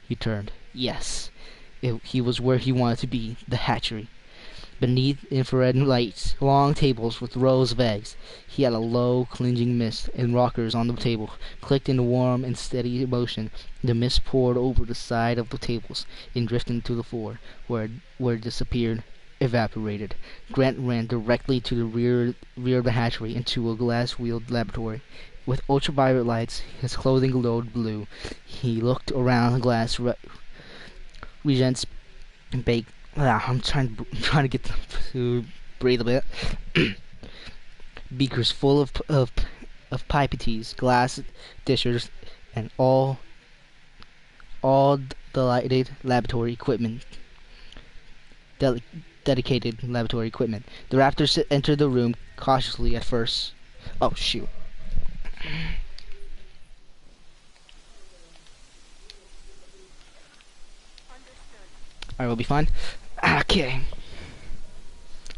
He turned. Yes, he was where he wanted to be, the hatchery. Beneath infrared lights, long tables with rows of eggs. He had a low, clinging mist, and rockers on the table clicked in warm and steady motion. The mist poured over the side of the tables and drifted to the floor, where it disappeared, evaporated. Grant ran directly to the rear of the hatchery into a glass-wheeled laboratory. With ultraviolet lights, his clothing glowed blue. He looked around the glass regents baked. I'm trying to get to breathe a bit. Beakers full of pipettes, glass dishes, and all the lighted laboratory equipment. Dedicated laboratory equipment. The raptors entered the room cautiously at first. Oh shoot. Alright, we'll be fine. Okay.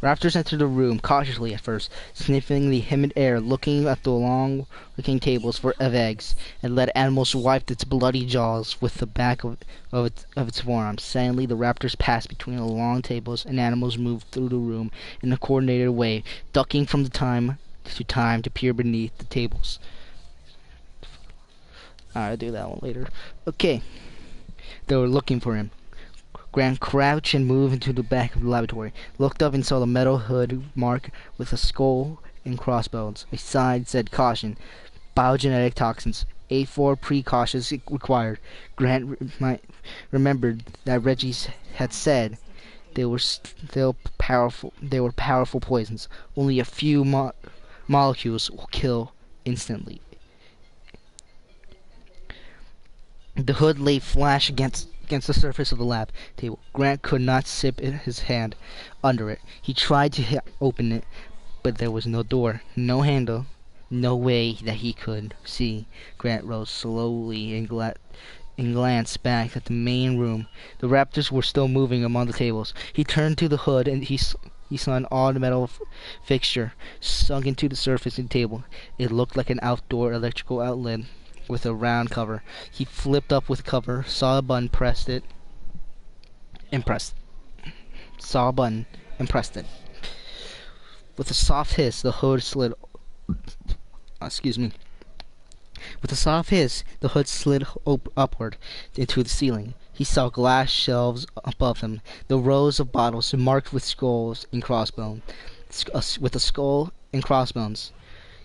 Raptors entered the room cautiously at first, sniffing the humid air, looking at the long-looking tables of eggs, and let animals wipe its bloody jaws with the back of its forearms. Suddenly, the raptors passed between the long tables, and animals moved through the room in a coordinated way, ducking from time to peer beneath the tables. I'll do that one later. Okay. They were looking for him. Grant crouched and moved into the back of the laboratory, looked up and saw the metal hood mark with a skull and crossbones. A sign said caution, biogenetic toxins, A4 precautions required. Grant remembered that Reggie had said they were still powerful. They were powerful poisons. Only a few molecules will kill instantly. The hood lay flash against the surface of the lab table. Grant could not slip his hand under it. He tried to open it, but there was no door, no handle, no way that he could see. Grant rose slowly and glanced back at the main room. The raptors were still moving among the tables. He turned to the hood and he saw an odd metal fixture sunk into the surface of the table. It looked like an outdoor electrical outlet with a round cover. He flipped up with the cover, saw a button, pressed it. Saw a button and pressed it. With a soft hiss, the hood slid. Excuse me. With a soft hiss, the hood slid upward into the ceiling. He saw glass shelves above him, the rows of bottles marked with skulls and crossbones. With a skull and crossbones,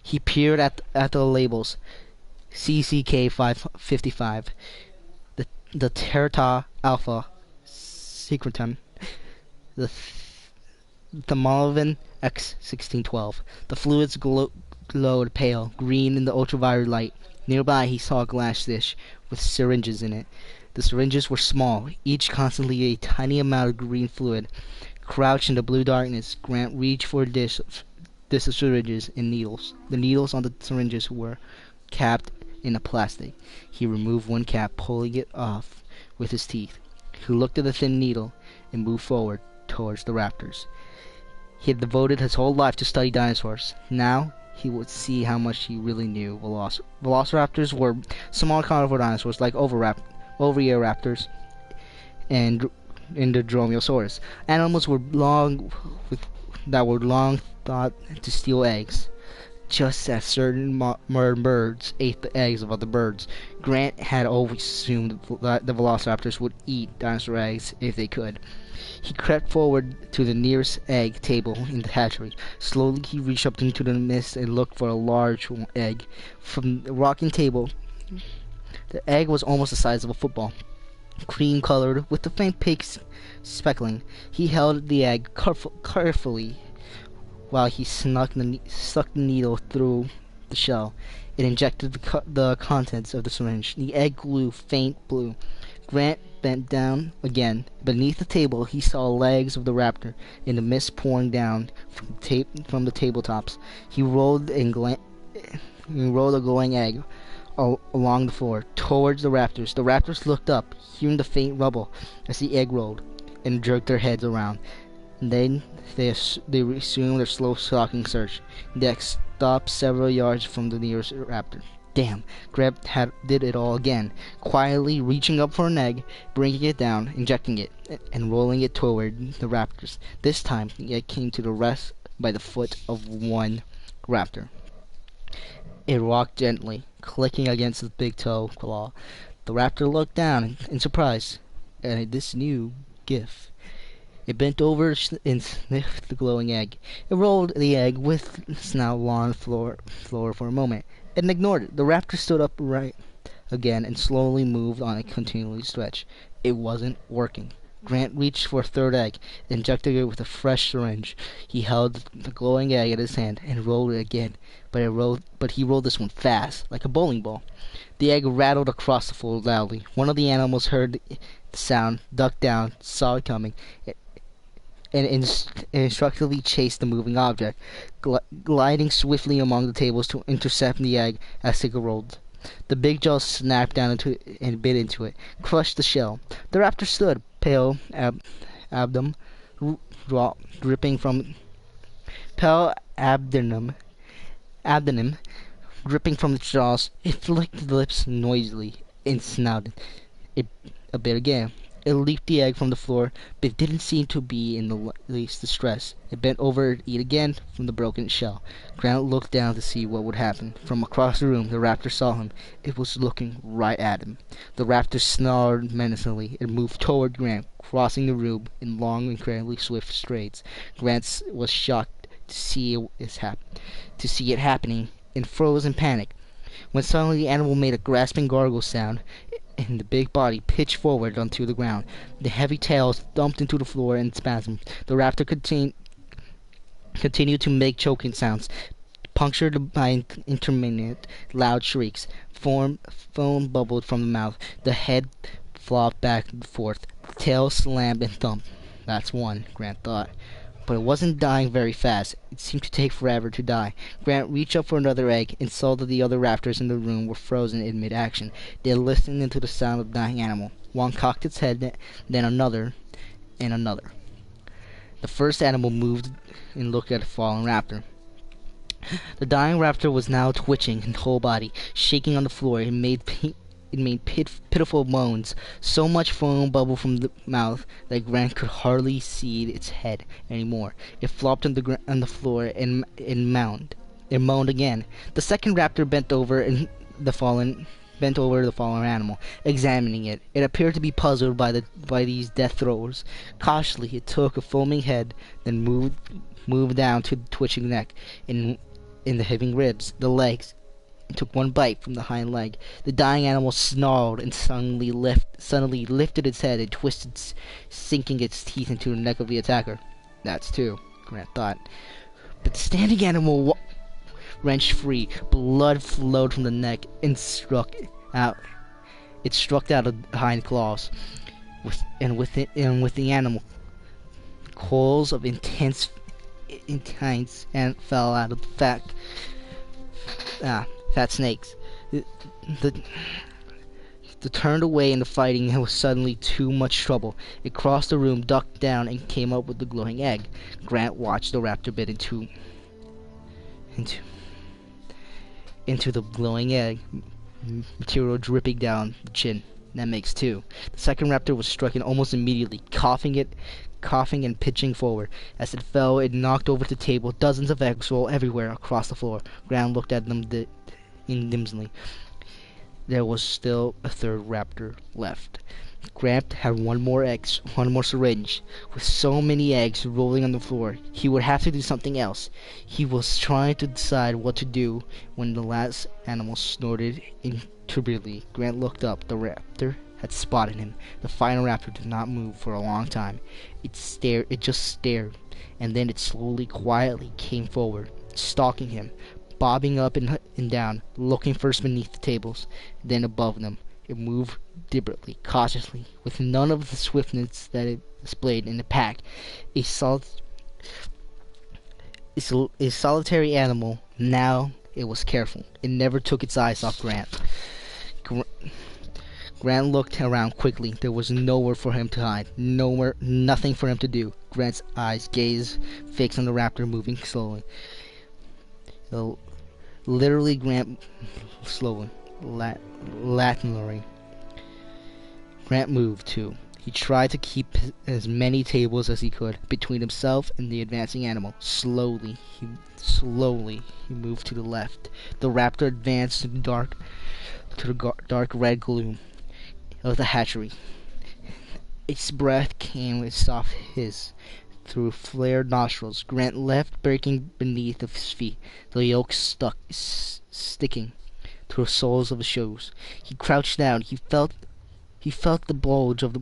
he peered at the labels. CCK 555, the Terta Alpha Secretum, the Thermolovin X1612. The fluids glowed pale green in the ultraviolet light. Nearby, he saw a glass dish with syringes in it. The syringes were small, each constantly a tiny amount of green fluid. Crouched in the blue darkness, Grant reached for a dish of syringes and needles. The needles on the syringes were capped in a plastic. He removed one cap, pulling it off with his teeth. He looked at the thin needle and moved forward towards the raptors. He had devoted his whole life to study dinosaurs. Now he would see how much he really knew. Velociraptors were small carnivore dinosaurs like Oviraptors and the Dromaeosaurus. Animals that were long thought to steal eggs. just as certain birds ate the eggs of other birds. Grant had always assumed that the velociraptors would eat dinosaur eggs if they could. He crept forward to the nearest egg table in the hatchery. Slowly he reached up into the mist and looked for a large egg. From the rocking table, the egg was almost the size of a football, cream-colored with a faint pink speckling. He held the egg carefully while he stuck the needle through the shell. It injected the contents of the syringe. The egg grew faint blue. Grant bent down again. Beneath the table, he saw legs of the raptor in the mist pouring down from the tabletops. He rolled a glowing egg along the floor towards the raptors. The raptors looked up, hearing the faint rubble as the egg rolled, and jerked their heads around. Then they resumed their slow stalking search. The egg stopped several yards from the nearest raptor. Damn, Grant did it all again, quietly reaching up for an egg, bringing it down, injecting it, and rolling it toward the raptors. This time, the egg came to the rest by the foot of one raptor. It rocked gently, clicking against its big toe claw. The raptor looked down in surprise at this new gift. It bent over and sniffed the glowing egg. It rolled the egg with its snout along the floor for a moment, and ignored it. The raptor stood upright again and slowly moved on a continuous stretch. It wasn't working. Grant reached for a third egg, injected it with a fresh syringe. He held the glowing egg in his hand and rolled it again, but he rolled this one fast, like a bowling ball. The egg rattled across the floor loudly. One of the animals heard the sound, ducked down, saw it coming, and instructively chased the moving object, gliding swiftly among the tables to intercept the egg as it rolled. The big jaw snapped down into it and bit into it, crushed the shell. The raptor stood, pale abdomen dripping from dripping from its jaws. It flicked the lips noisily and snouted it a bit again. It leaped the egg from the floor, but it didn't seem to be in the least distressed. It bent over to eat again from the broken shell. Grant looked down to see what would happen. From across the room, the raptor saw him. It was looking right at him. The raptor snarled menacingly and moved toward Grant, crossing the room in long, incredibly swift strides. Grant was shocked to see it happening, and froze in panic, when suddenly the animal made a grasping gargle sound, and the big body pitched forward onto the ground. The heavy tail thumped into the floor in spasms. The raptor continued to make choking sounds, punctured by intermittent loud shrieks. Foam bubbled from the mouth. The head flopped back and forth. The tail slammed and thumped. That's one, Grant thought. But it wasn't dying very fast. It seemed to take forever to die. Grant reached up for another egg and saw that the other raptors in the room were frozen in mid-action. They listened into the sound of the dying animal. One cocked its head, then another, and another. The first animal moved and looked at the fallen raptor. The dying raptor was now twitching his whole body, shaking on the floor. It made pitiful moans. So much foam bubbled from the mouth that Grant could hardly see its head any more. It flopped on the floor and moaned. It moaned again. The second raptor bent over the fallen animal, examining it. It appeared to be puzzled by these death throes. Cautiously, it took a foaming head, then moved down to the twitching neck, in the heaving ribs, the legs, and took one bite from the hind leg. The dying animal snarled and suddenly lifted its head and twisted, sinking its teeth into the neck of the attacker. That's two, Grant thought. But the standing animal wrenched free. Blood flowed from the neck and struck out. It struck out of the hind claws, with the animal, coils of intense and fell out of the fat snakes. The turned away in the fighting and was suddenly too much trouble. It crossed the room, ducked down, and came up with the glowing egg. Grant watched the raptor bit into the glowing egg, material dripping down the chin. That makes 2. The second raptor was struck and almost immediately, coughing and pitching forward. As it fell, it knocked over the table. Dozens of eggs rolled everywhere across the floor. Grant looked at them dimly. There was still a third raptor left. Grant had one more syringe. With so many eggs rolling on the floor, he would have to do something else. He was trying to decide what to do when the last animal snorted intermittently. Grant looked up. The raptor had spotted him. The final raptor did not move for a long time. It just stared, and then it slowly, quietly came forward, stalking him, bobbing up and down, looking first beneath the tables, then above them. It moved deliberately, cautiously, with none of the swiftness that it displayed in the pack. A solitary animal. Now it was careful. It never took its eyes off Grant. Grant looked around quickly. There was nowhere for him to hide. Nowhere, nothing for him to do. Grant's eyes gazed fixed on the raptor moving slowly. Literally, Grant slowly, laterally. Grant moved too. He tried to keep as many tables as he could between himself and the advancing animal. Slowly, he moved to the left. The raptor advanced to the dark red gloom of the hatchery. Its breath came with soft hiss through flared nostrils. Grant left breaking beneath his feet, the yolk sticking to the soles of his shoes. He crouched down. He felt the bulge of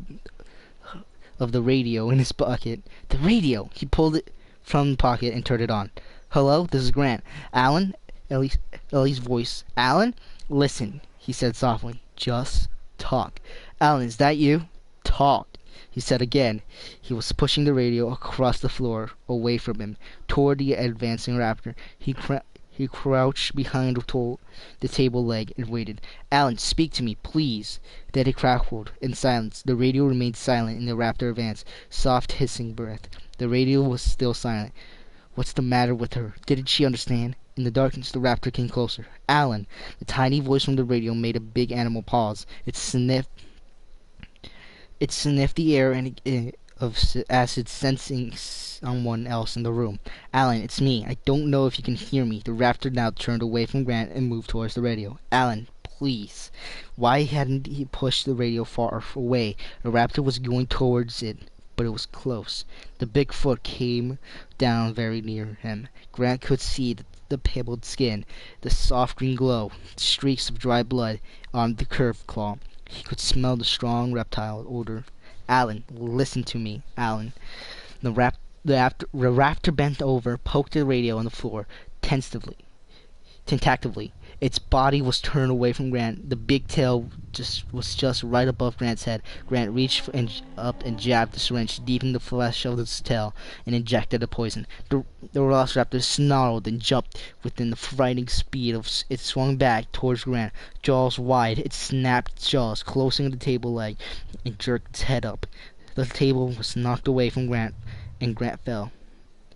the radio in his pocket. The radio! He pulled it from the pocket and turned it on. "Hello, this is Grant. Alan?" Ellie's voice. "Alan? Listen," he said softly. "Just talk." "Alan, is that you?" "Talk," he said again. He was pushing the radio across the floor, away from him, toward the advancing raptor. He crouched behind the table leg and waited. "Alan, speak to me, please." Then he crackled in silence. The radio remained silent, and the raptor advanced. Soft hissing breath. The radio was still silent. What's the matter with her? Didn't she understand? In the darkness, the raptor came closer. "Alan!" The tiny voice from the radio made a big animal pause. It sniffed the air as it's sensing someone else in the room. "Alan, it's me. I don't know if you can hear me." The raptor now turned away from Grant and moved towards the radio. "Alan, please." Why hadn't he pushed the radio far away? The raptor was going towards it, but it was close. The big foot came down very near him. Grant could see the pebbled skin, the soft green glow, streaks of dry blood on the curved claw. He could smell the strong reptile odor. "Alan, listen to me, Alan." The raptor bent over, poked the radio on the floor, tentatively. Its body was turned away from Grant. The big tail was just right above Grant's head. Grant reached up and jabbed the syringe deep in the flesh of its tail and injected the poison. The velociraptor snarled and jumped within the frightening speed of it swung back towards Grant, jaws wide. It snapped its jaws, closing the table leg, and jerked its head up. The table was knocked away from Grant, and Grant fell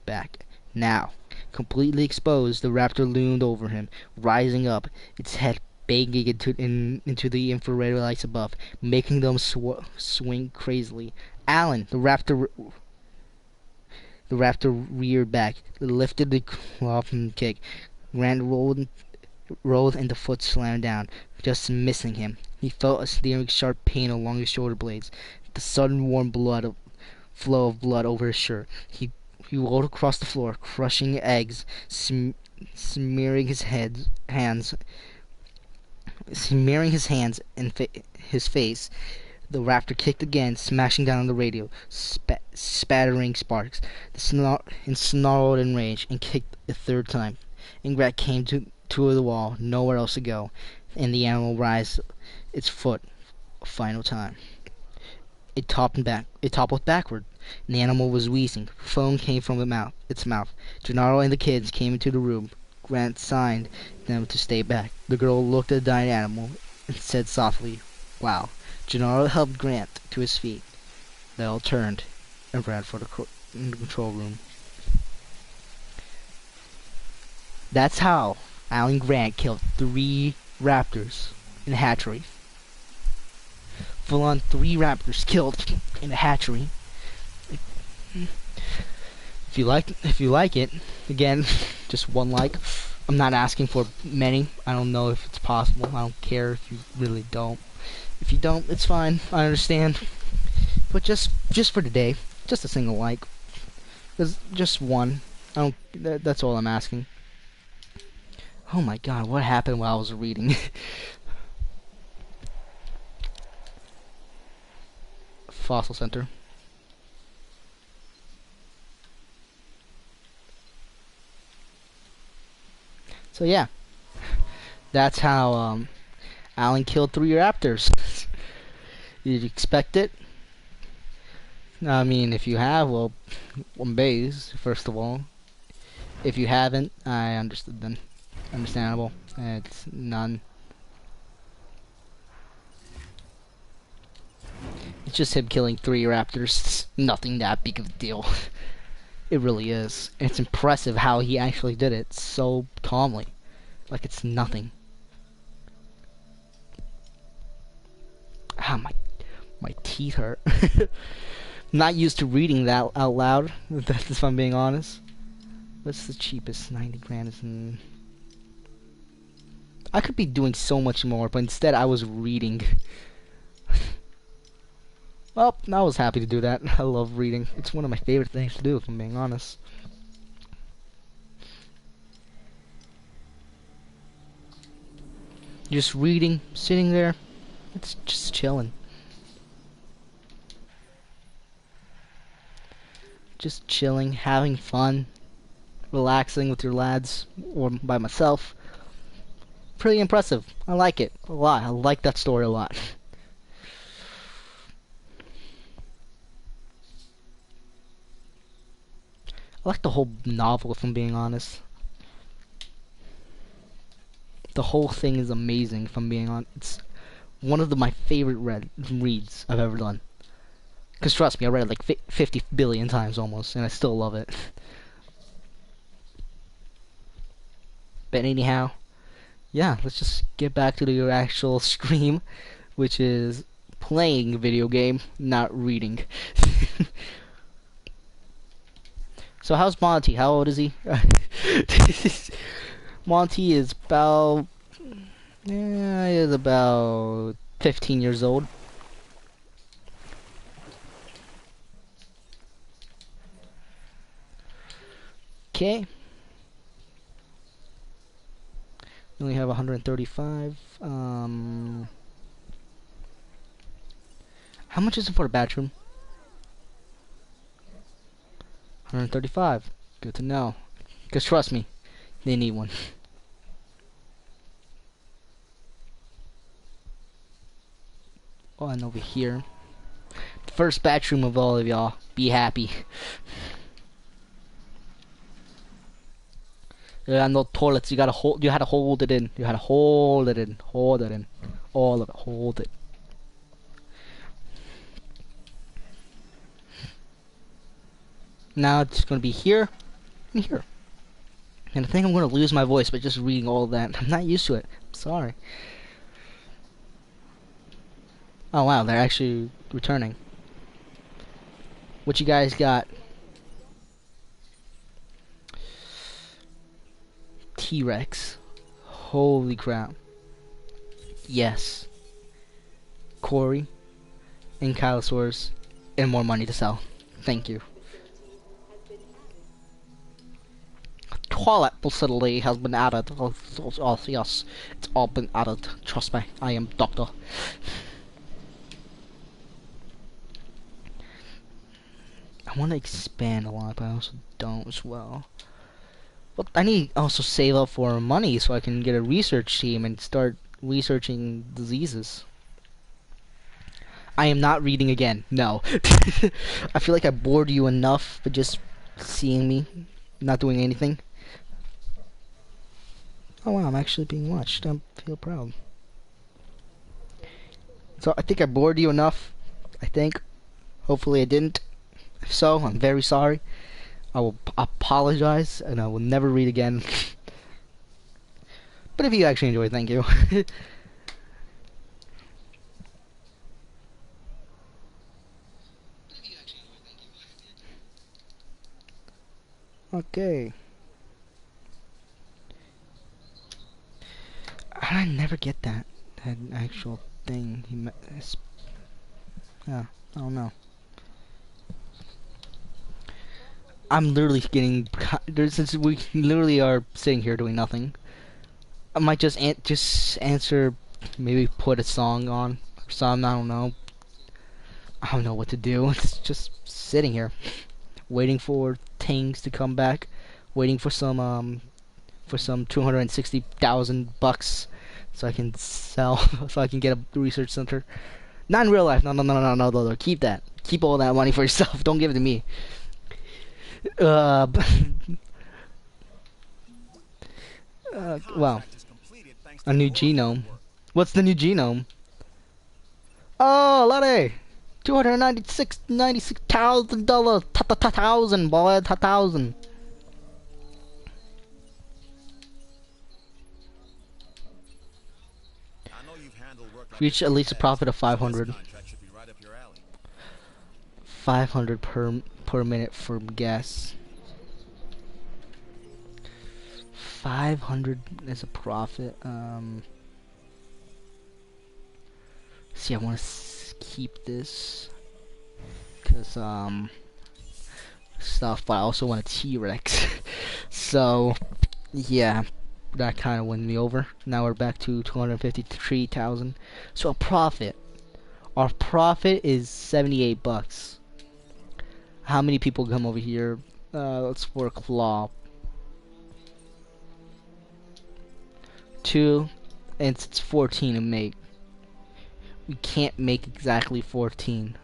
back. Now, completely exposed, the raptor loomed over him, rising up, its head banging into the infrared lights above, making them swing crazily. "Alan!" The raptor reared back, lifted the claw from the kick. Grant rolled and the foot slammed down, just missing him. He felt a searing sharp pain along his shoulder blades, the sudden warm flow of blood over his shirt. He rolled across the floor, crushing eggs, smearing his hands and his face. The raptor kicked again, smashing down on the radio, spattering sparks. Snarled in rage, and kicked a third time. Grant came to the wall, nowhere else to go, and the animal raised its foot a final time. It toppled backward, and the animal was wheezing. Foam came from its mouth. Gennaro and the kids came into the room. Grant signed them to stay back. The girl looked at the dying animal and said softly, "Wow." Gennaro helped Grant to his feet. They all turned and ran for the control room. That's how Alan Grant killed 3 raptors in the hatchery. full on 3 raptors killed in a hatchery. If you like it, again, just one like. I'm not asking for many. I don't know if it's possible. I don't care if you really don't. If you don't, it's fine. I understand. But just for today, just a single like. Just one. I don't. That's all I'm asking. Oh my God, what happened while I was reading? Fossil Center. So yeah, that's how Alan killed 3 raptors. Did you expect it? I mean, if you have, well, I'm based, first of all. If you haven't, I understood then. Understandable. It's none. It's just him killing 3 raptors. It's nothing that big of a deal. It really is. It's impressive how he actually did it so calmly. Like it's nothing. Ah, my teeth hurt. Not used to reading that out loud, if I'm being honest. What's the cheapest? 90 grand is in... I could be doing so much more, but instead I was reading. Well, I was happy to do that. I love reading. It's one of my favorite things to do, if I'm being honest. Just reading, sitting there, it's just chilling. Just chilling, having fun, relaxing with your lads, or by myself. Pretty impressive. I like it a lot. I like that story a lot. I like the whole novel, if I'm being honest. The whole thing is amazing, if I'm being honest. It's one of my favorite reads I've ever done. Because trust me, I read it like 50 billion times almost, and I still love it. But anyhow, yeah, let's just get back to the actual stream, which is playing a video game, not reading. So how's Monty? How old is he? Monty is about... yeah, he is about 15 years old. Okay. We only have 135. How much is it for a bathroom? 135. Good to know. Because trust me, they need one. Oh, and over here. The first bathroom of all of y'all. Be happy. There are no toilets. You gotta hold. You had to hold it in. You had to hold it in. Hold it in. All of it. Hold it. Now it's gonna be here and here. And I think I'm gonna lose my voice by just reading all of that. I'm not used to it. I'm sorry. Oh wow, they're actually returning. What you guys got? T-Rex. Holy crap. Yes. Corey. Ankylosaurus. And more money to sell. Thank you. Toilet facility has been added. Oh, yes. It's all been added. Trust me. I am doctor. I want to expand a lot, but I also don't as well. But I need to also save up for money so I can get a research team and start researching diseases. I am not reading again. No. I feel like I bored you enough by just seeing me not doing anything. Oh wow, I'm actually being watched. I feel proud. So I think I bored you enough. I think. Hopefully I didn't. If so, I'm very sorry. I will apologize, and I will never read again. But if you actually enjoyed, thank you. Okay. I never get that actual thing. Yeah, I don't know. I'm literally getting since we literally are sitting here doing nothing. I might just answer, maybe put a song on or something. I don't know. I don't know what to do. It's just sitting here, waiting for things to come back, waiting for some 260,000 bucks so I can sell, so I can get a research center. Not in real life. No, no, no, no, no, no, no. Keep that. Keep all that money for yourself. Don't give it to me. Uh, well, Contract is completed thanks a to new your hard genome. work. What's the new genome? Oh, Lottie! $296,000. Thousand, boy. Thousand. I know you've handled work like Reach this at in the least a profit of past, so this 500. contract should be right up your alley. 500 per minute for gas. 500 is a profit. See, I want to keep this because stuff, but I also want a T-Rex. So yeah, that kind of won me over. Now we're back to 253,000. So a profit. Our profit is 78 bucks. How many people come over here? Let's work claw. 2, and it's 14 to make. We can't make exactly 14,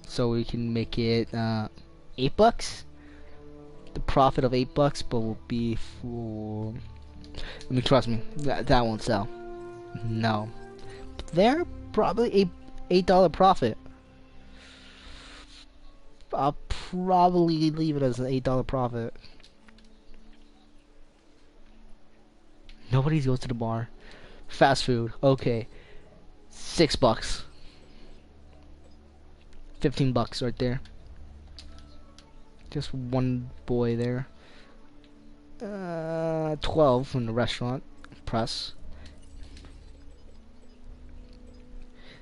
so we can make it 8 bucks. The profit of 8 bucks, but will be for. I mean, trust me, that won't sell. No, they're probably $8 profit. I'll probably leave it as an $8 profit. Nobody goes to the bar. Fast food, okay. 6 bucks. 15 bucks right there. Just one boy there. 12 from the restaurant. Press.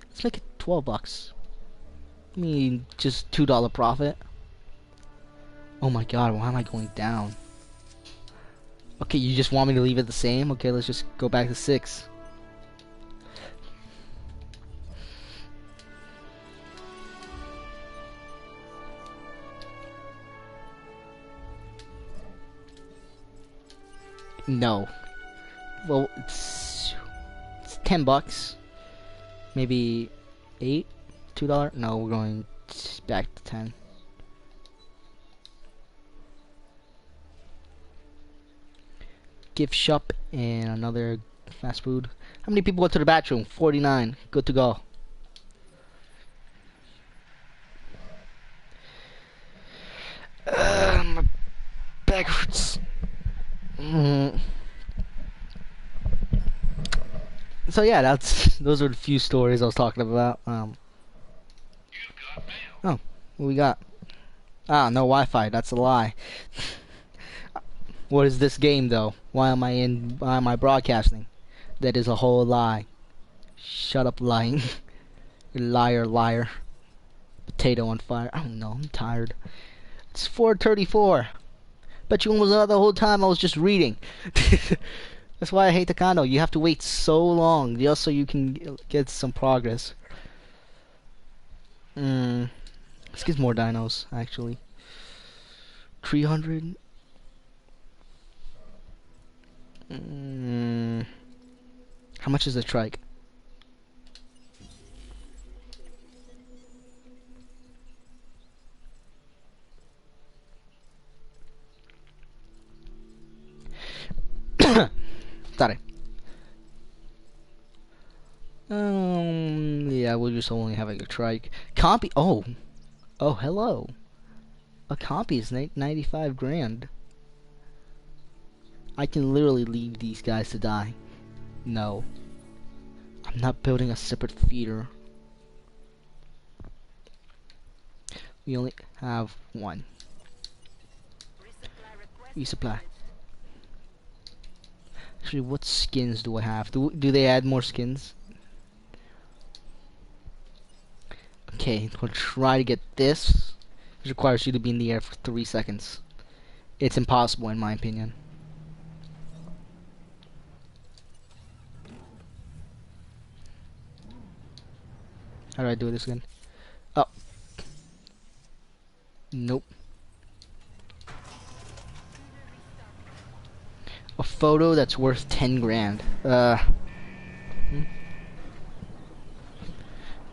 Let's make it 12 bucks. I mean, just $2 profit. Oh my god, why am I going down? Okay, you just want me to leave it the same? Okay, let's just go back to 6. No. Well, it's 10 bucks. Maybe 8? $2? No, we're going back to 10. Gift shop and another fast food. How many people go to the bathroom? 49. Good to go. My back hurts. So yeah, those are the few stories I was talking about. Oh, what we got? Ah, no Wi-Fi. That's a lie. What is this game though? Why am I broadcasting? That is a whole lie. Shut up lying. You liar, liar. Potato on fire. I don't know, I'm tired. It's 4:34. Bet you almost the whole time I was just reading. That's why I hate the condo. You have to wait so long just so you can get some progress. Let's get more dinos, actually. 300. How much is a trike? Sorry. Yeah, we'll just only have like a trike. Compy. Oh, hello. A compy is 95 grand. I can literally leave these guys to die. No. I'm not building a separate feeder. We only have one. Resupply. Actually, what skins do I have? Do they add more skins? Okay, we'll try to get this. It requires you to be in the air for 3 seconds. It's impossible in my opinion. How do I do this again? Oh. Nope. A photo that's worth 10 grand.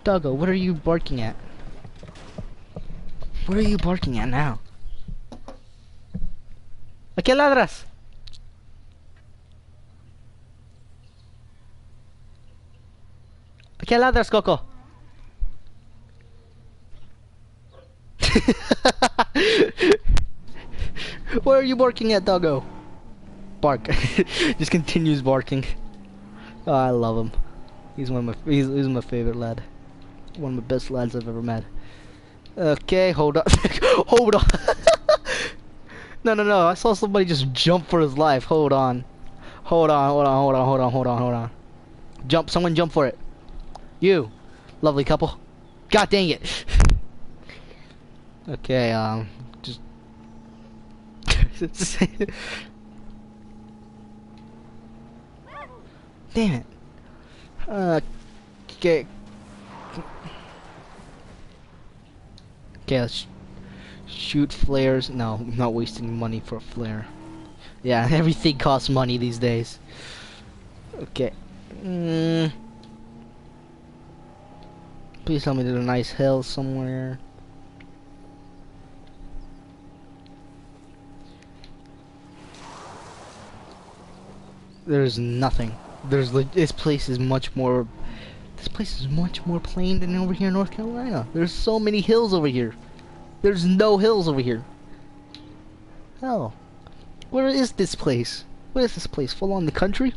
Doggo, what are you barking at? What are you barking at now? ¿A qué ladras? ¿A qué ladras, Coco? What are you barking at, Doggo? Bark. Just continues barking. Oh, I love him. He's he's my favorite lad. One of the best lads I've ever met. Okay, hold on. Hold on. No. I saw somebody just jump for his life. Hold on. Hold on. Jump. Someone jump for it. You. Lovely couple. God dang it. Okay, just... Damn it. Okay. Okay, let's shoot flares. No, I'm not wasting money for a flare. Yeah, everything costs money these days. Okay. Please tell me there's a nice hill somewhere. There's nothing. This place is much more plain than over here in North Carolina. There's so many hills over here. There's no hills over here. Hell. Where is this place? What is this place? Full on the country?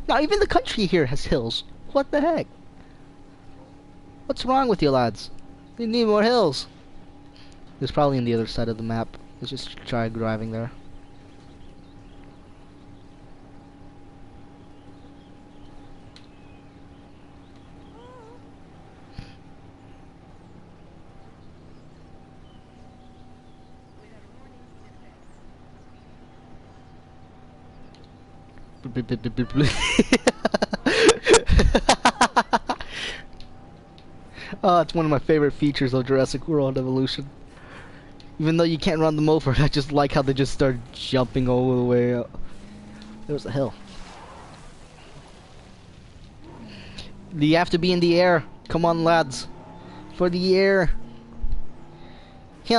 Now even the country here has hills. What the heck? What's wrong with you lads? You need more hills. It's probably on the other side of the map. Let's just try driving there. Oh, it's one of my favorite features of Jurassic World Evolution. Even though you can't run them over, I just like how they just start jumping all the way up. There's a hill. You have to be in the air. Come on, lads. For the air. That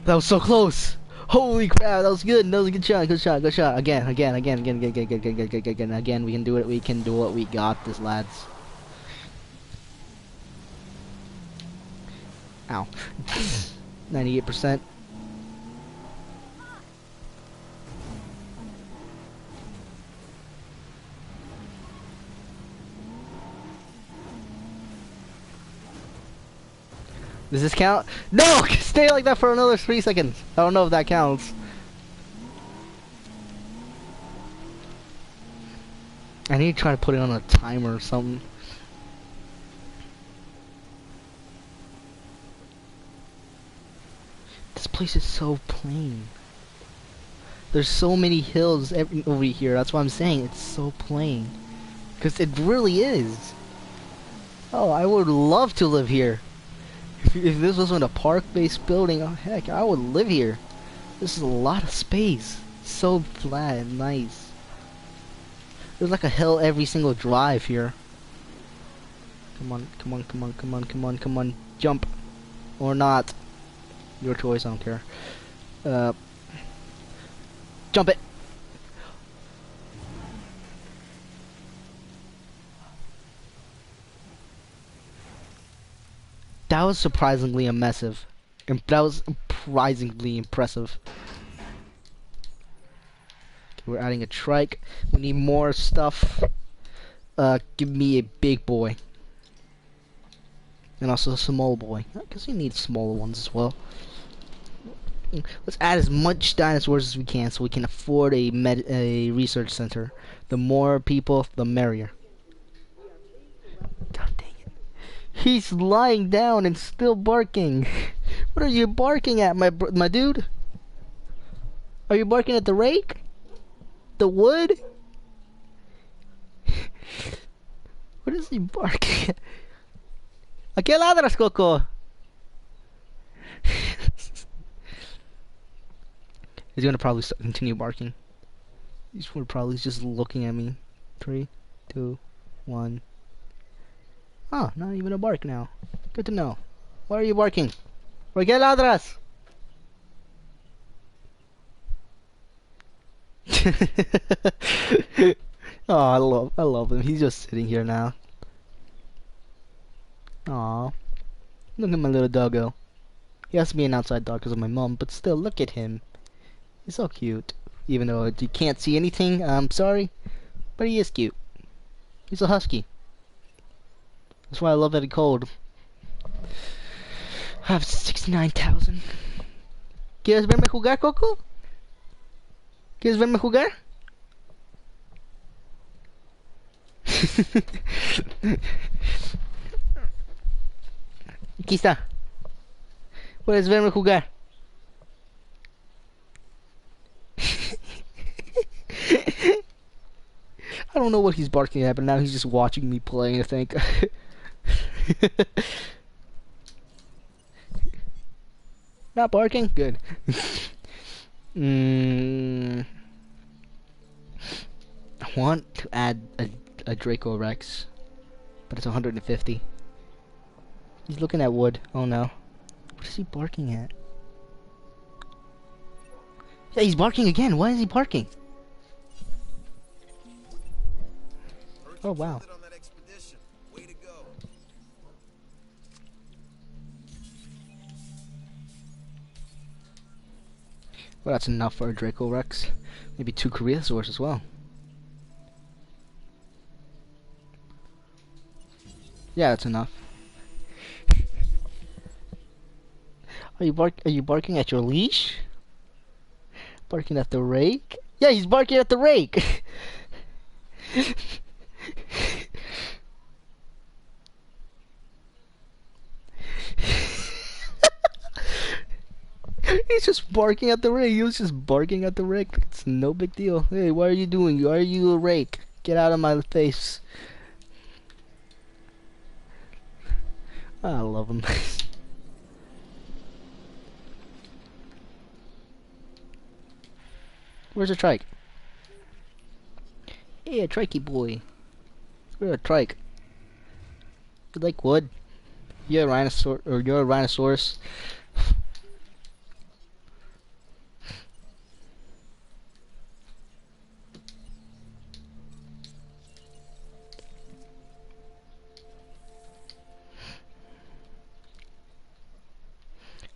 was so close. Holy crap, that was good. That was a good shot. Again. Again, we can do it. We can do it. We got this, lads. Ow. 98%. Does this count? No! Stay like that for another 3 seconds. I don't know if that counts. I need to try to put it on a timer or something. This place is so plain. There's so many hills over here. That's why I'm saying it's so plain. Because it really is. Oh, I would love to live here. If this wasn't a park-based building, oh heck, I would live here. This is a lot of space. So flat and nice. There's like a hill every single drive here. Come on. Jump. Or not. Your choice, I don't care. Jump it. That was surprisingly impressive. That was surprisingly impressive. Okay, we're adding a trike. We need more stuff. Give me a big boy. And also a small boy. Because you need smaller ones as well. Let's add as much dinosaurs as we can so we can afford a research center. The more people, the merrier. God dang it. He's lying down and still barking. What are you barking at, my dude? Are you barking at the rake? The wood? What is he barking at? ¿A qué ladras, Coco? He's gonna probably continue barking. He's probably just looking at me. 3, 2, 1. Oh, not even a bark now. Good to know. Why are you barking? ¿Por qué ladras? Oh, I love him. He's just sitting here now. Aw, look at my little doggo. He has to be an outside dog because of my mom, but still, look at him. He's so cute. Even though you can't see anything, I'm sorry, but he is cute. He's a husky. That's why I love that it's cold. I have 69,000. ¿Quieres verme jugar, Coco? ¿Quieres verme jugar? Aquí está. Puedes verme jugar. I don't know what he's barking at, but now he's just watching me play, I think. Not barking? Good. I want to add a Draco Rex, but it's 150. He's looking at wood. Oh no. What is he barking at? Yeah, he's barking again. Why is he barking? Oh wow. Well, that's enough for a Draco Rex. Maybe 2 Koreasaurs as well. Yeah, that's enough. Are you barking at your leash? Barking at the rake? Yeah, he's barking at the rake. He's just barking at the rake. He was just barking at the rake. It's no big deal. Hey, what are you doing? Why are you a rake? Get out of my face. I love him. Where's the trike? Hey, a trikey boy. Where's a trike? You like wood? You're a rhinosaur, or you're a rhinoceros.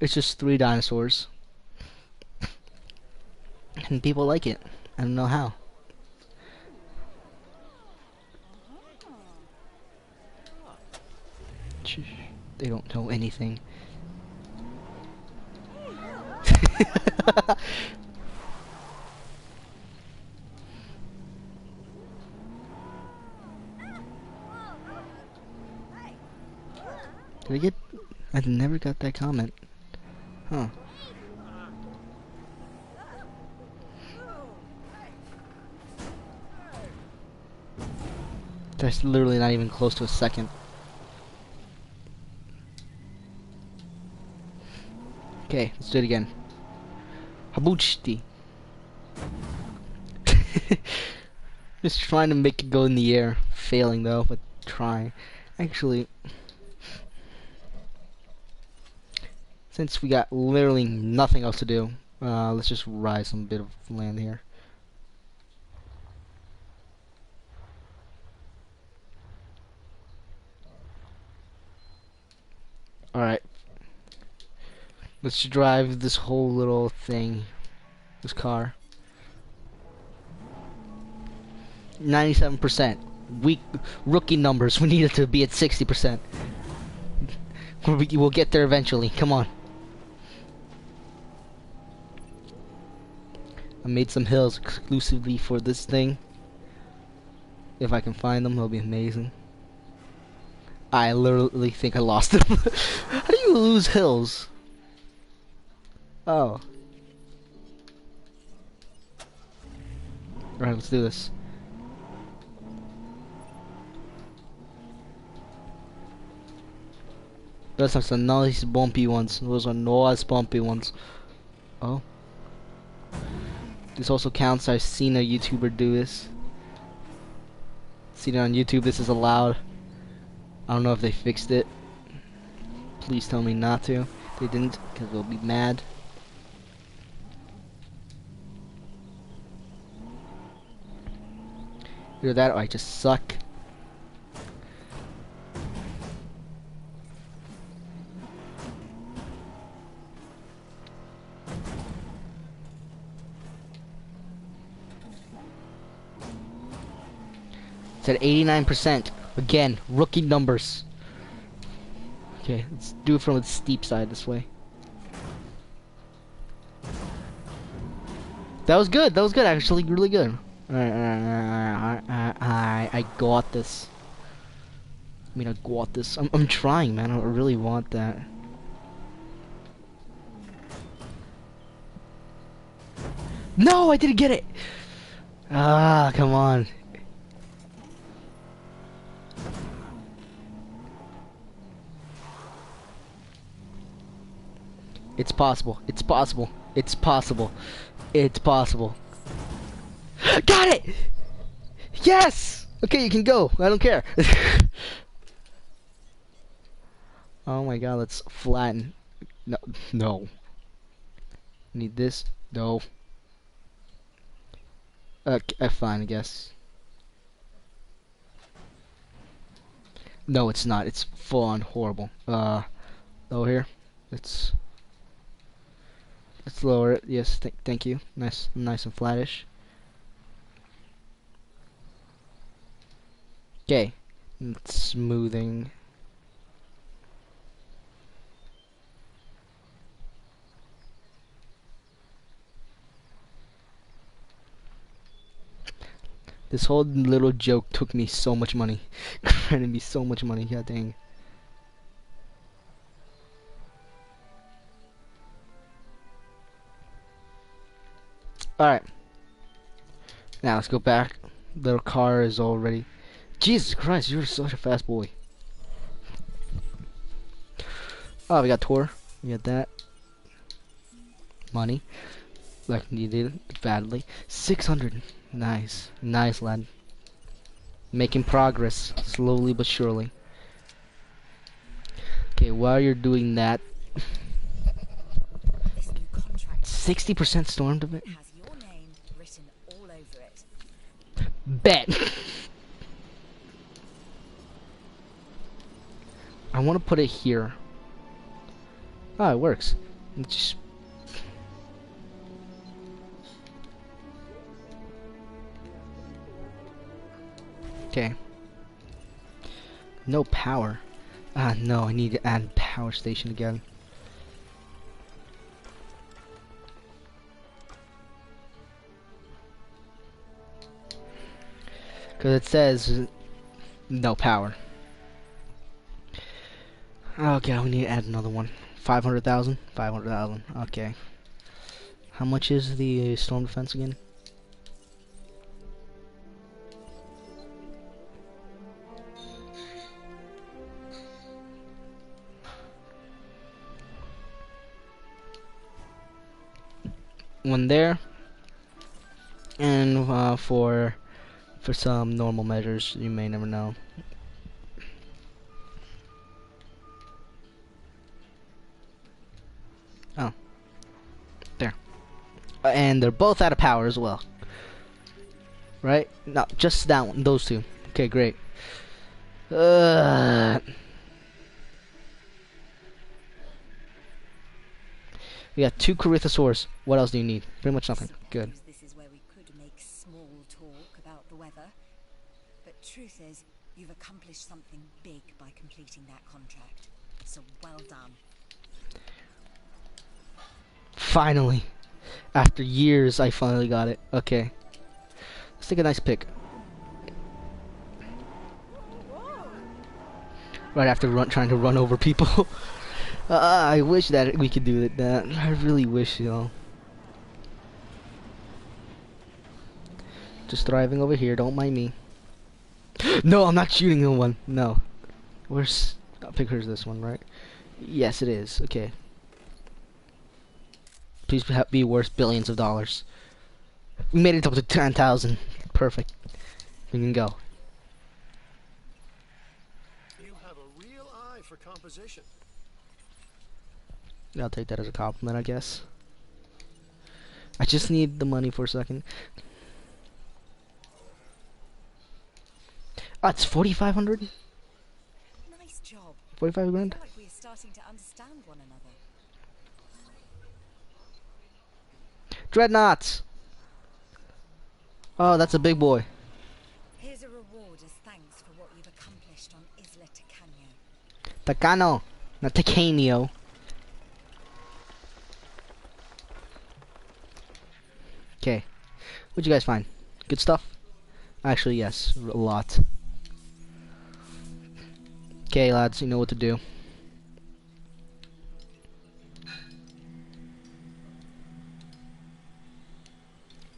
It's just 3 dinosaurs. And people like it. I don't know how. They don't know anything. Did I get... I never got that comment. Huh. That's literally not even close to a second. Okay, let's do it again. Habuchti. Just trying to make it go in the air. Failing though, but trying. Actually, since we got literally nothing else to do, let's just rise some bit of land here. Alright. Let's drive this whole little thing. This car. 97%. Weak rookie numbers. We need it to be at 60%. We'll get there eventually. Come on. I made some hills exclusively for this thing. If I can find them, it'll be amazing. I literally think I lost them. How do you lose hills? Oh. Alright, let's do this. Those are some nice bumpy ones. Those are nice bumpy ones. Oh. This also counts. I've seen a YouTuber do this. Seen it on YouTube. This is allowed. I don't know if they fixed it. Please tell me not to. If they didn't, because they'll be mad. Either that or I just suck. It's at 89%. Again, rookie numbers. Okay, let's do it from the steep side this way. That was good. That was good, actually. Really good. I got this. I mean, I got this. I'm trying, man. I really want that. No, I didn't get it. Ah, come on. It's possible. It's possible. It's possible. It's possible. Got it! Yes! Okay, you can go. I don't care. Oh my god, let's flatten. No. No. Need this? No. Okay, fine, I guess. No, it's not. It's full on horrible. Over here. Let's lower it. Yes, thank you. Nice and flattish. Okay. Smoothing. This whole little joke took me so much money. Granted me so much money. God dang. Alright. Now let's go back. Little car is all ready. Jesus Christ, you're such a fast boy. Oh, we got tour. We got that. Money. Like needed badly. 600. Nice. Nice, lad. Making progress. Slowly but surely. Okay, while you're doing that. 60% storm to it. Has your name written all over it. Bet. I want to put it here. Oh, it works. Let's just. Okay. No power. Ah, no, I need to add power station again. Because it says no power. Okay, we need to add another one. 500,000? 500,000. Okay. How much is the storm defense again? One there. And for some normal measures, you may never know. Oh. There. And they're both out of power as well. Right? No, just that one. Those two. Okay, great. We got 2 Corythosaurs. What else do you need? Pretty much nothing. Good. This is where we could make small talk about the weather. But truth is, you've accomplished something big by completing that contract. So well done. Finally. After years, I finally got it. Okay. Let's take a nice pic. Right after trying to run over people. I wish that we could do that. I really wish, you know. Just driving over here. Don't mind me. No, I'm not shooting no one. No. Where's... I think here's this one, right? Yes, it is. Okay. Please be worth billions of dollars. We made it up to 10,000. Perfect. We can go. You have a real eye for composition. I'll take that as a compliment, I guess. I just need the money for a second. Oh, it's 4,500? Nice job. 45 I grand? feel like we are starting to understand one another. Dreadnoughts! Oh, that's a big boy. Here's a reward as thanks for what you've accomplished on Isla Tacaño. Tacano, not Tacanio. Okay. What'd you guys find? Good stuff? Actually, yes. A lot. Okay, lads, you know what to do.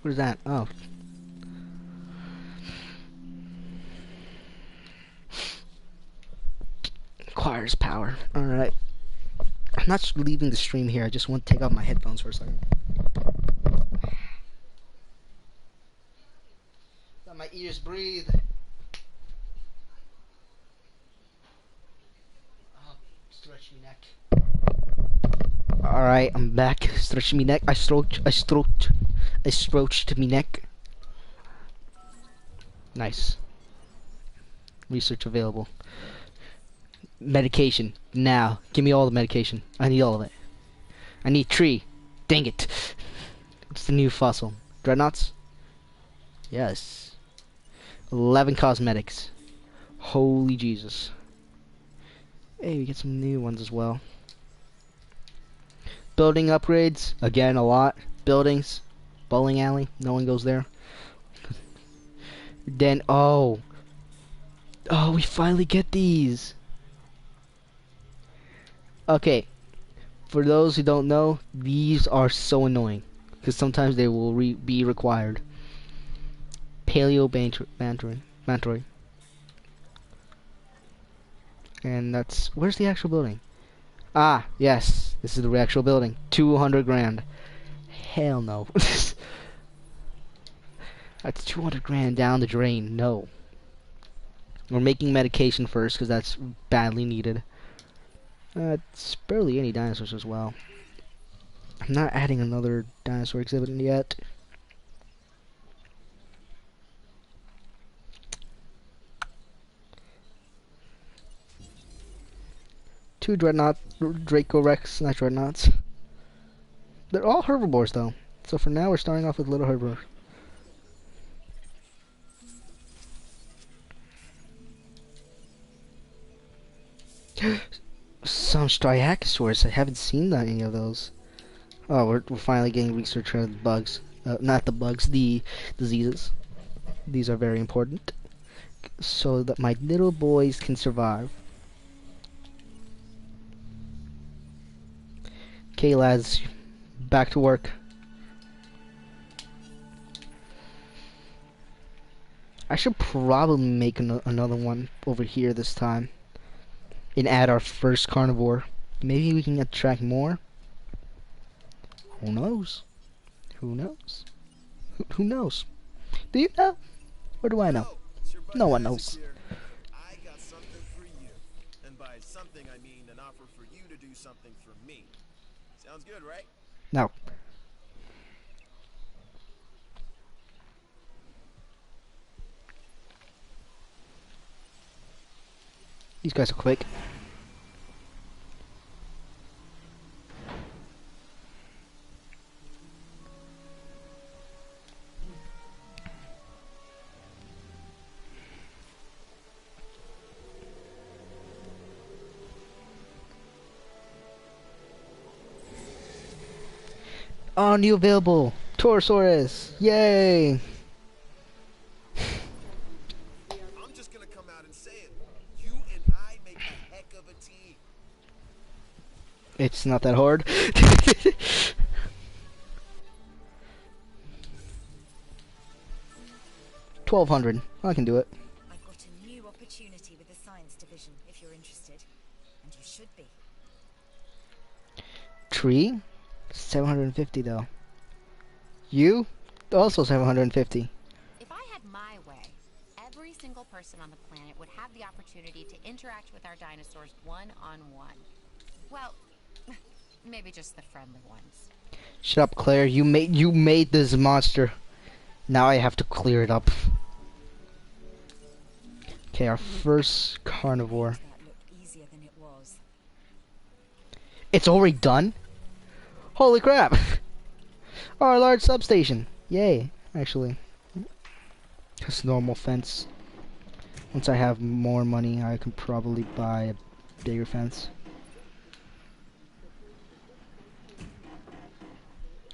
What is that? Oh. Requires power. Alright. I'm not leaving the stream here. I just want to take off my headphones for a second. Let my ears breathe. Oh, stretch me neck. Alright, I'm back. Stretch me neck. I stroked me neck. Nice. Research available. Medication. Now. Give me all the medication. I need all of it. I need tree. Dang it. It's the new fossil. Dreadnoughts? Yes. 11 cosmetics. Holy Jesus. Hey, we get some new ones as well. Building upgrades. Again, a lot. Buildings. Bowling alley. No one goes there. Then, oh. Oh, we finally get these. Okay. For those who don't know, these are so annoying. Because sometimes they will be required. Paleo Bantory. And that's... Where's the actual building? Ah, yes. This is the actual building. 200 grand. Hell no. That's 200 grand down the drain. No. We're making medication first because that's badly needed. It's barely any dinosaurs as well. I'm not adding another dinosaur exhibit yet. Two Draco Rex, not dreadnoughts. They're all herbivores though. So for now we're starting off with little herbivores. Some Striachosaurus. I haven't seen any of those. Oh, we're finally getting research on the bugs. Not the bugs, the diseases. These are very important. So that my little boys can survive. Okay, lads. Back to work. I should probably make another one over here this time. And add our first carnivore. Maybe we can attract more. Who knows? Who knows? Who knows? Do you know? Or do I know? No one knows. I got something for you. And by something I mean an offer for you to do something for me. Sounds good, right? No. These guys are quick. Oh, new available. Torosaurus. Yay. I'm just gonna come out and say it. You and I make a heck of a team. It's not that hard. 1200. I can do it. I've got a new opportunity with the science division, if you're interested. And you should be. Tree? 750 though. You? Also 750. If I had my way, every single person on the planet would have the opportunity to interact with our dinosaurs one-on-one. Well, maybe just the friendly ones. Shut up, Claire. You made this monster. Now I have to clear it up. Okay, our first carnivore. That looked easier than it was. It's already done? Holy crap! Our large substation. Yay, actually. Just normal fence. Once I have more money, I can probably buy a bigger fence.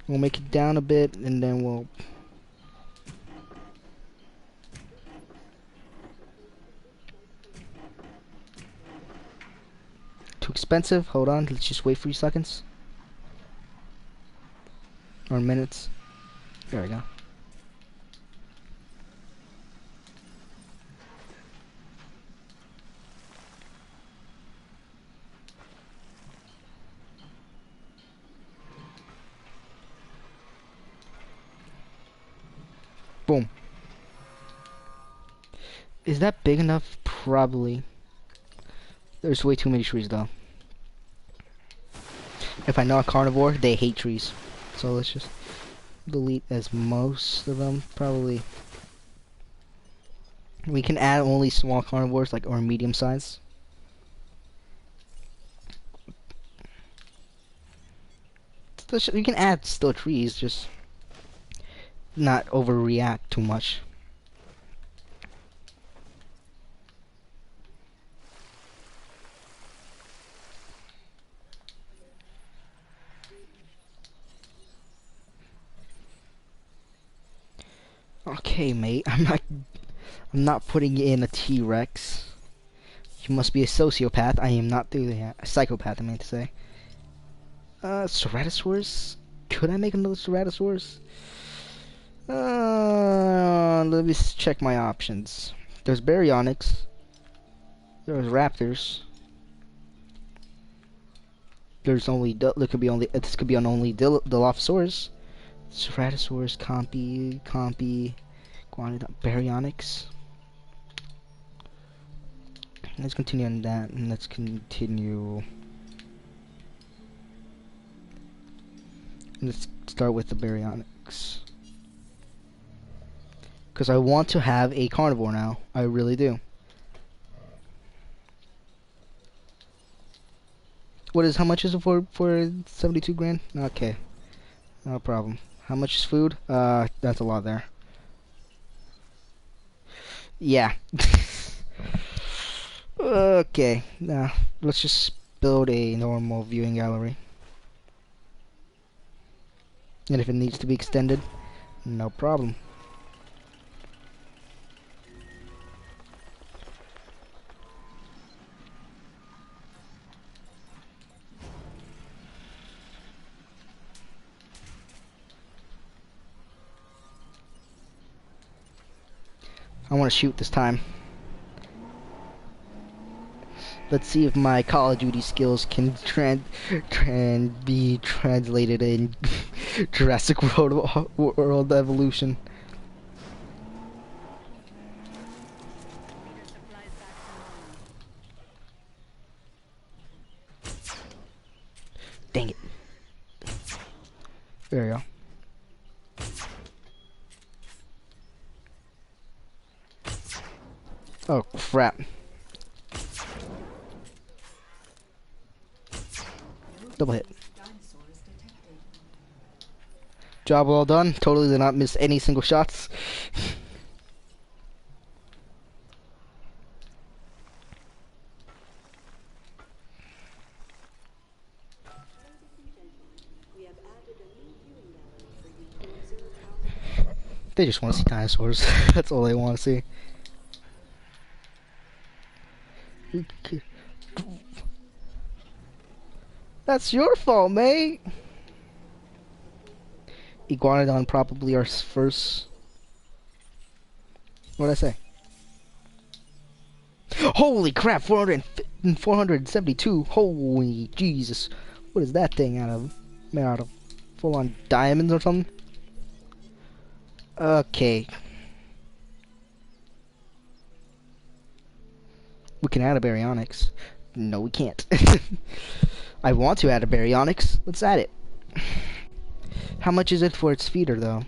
We'll make it down a bit, and then we'll... Too expensive? Hold on, let's just wait 3 seconds. Or minutes. There we go. Boom. Is that big enough? Probably. There's way too many trees though. If I know a carnivore, they hate trees. So let's just delete as most of them. Probably. We can add only small carnivores, like, or medium size. We can add still trees, just not overreact too much. Okay, mate. I'm not putting in a T-Rex. You must be a sociopath. I am not doing that. A psychopath, I meant to say. Ceratosaurus? Could I make another Ceratosaurus? Let me check my options. There's Baryonyx. There's Raptors. There's only this could be on only Dilophosaurus. Ceratosaurus, Compy, Baryonyx. Let's continue on that, and let's continue. Let's start with the Baryonyx. Because I want to have a carnivore now. I really do. How much is it for 72 grand? Okay. No problem. How much is food? That's a lot there. Yeah. Okay. Now, let's just build a normal viewing gallery. And if it needs to be extended, no problem. I want to shoot this time. Let's see if my Call of Duty skills can be translated in Jurassic World Evolution. Dang it. There we go. Oh, crap. Double hit. Job well done. Totally did not miss any single shots. They just want to see dinosaurs. That's all they want to see. That's your fault, mate. Iguanodon probably our first. What'd I say? Holy crap! 472. Holy Jesus! What is that thing made out of? Full-on diamonds or something? Okay. We can add a baryonyx. No, we can't. I want to add a baryonyx. Let's add it. How much is it for its feeder, though?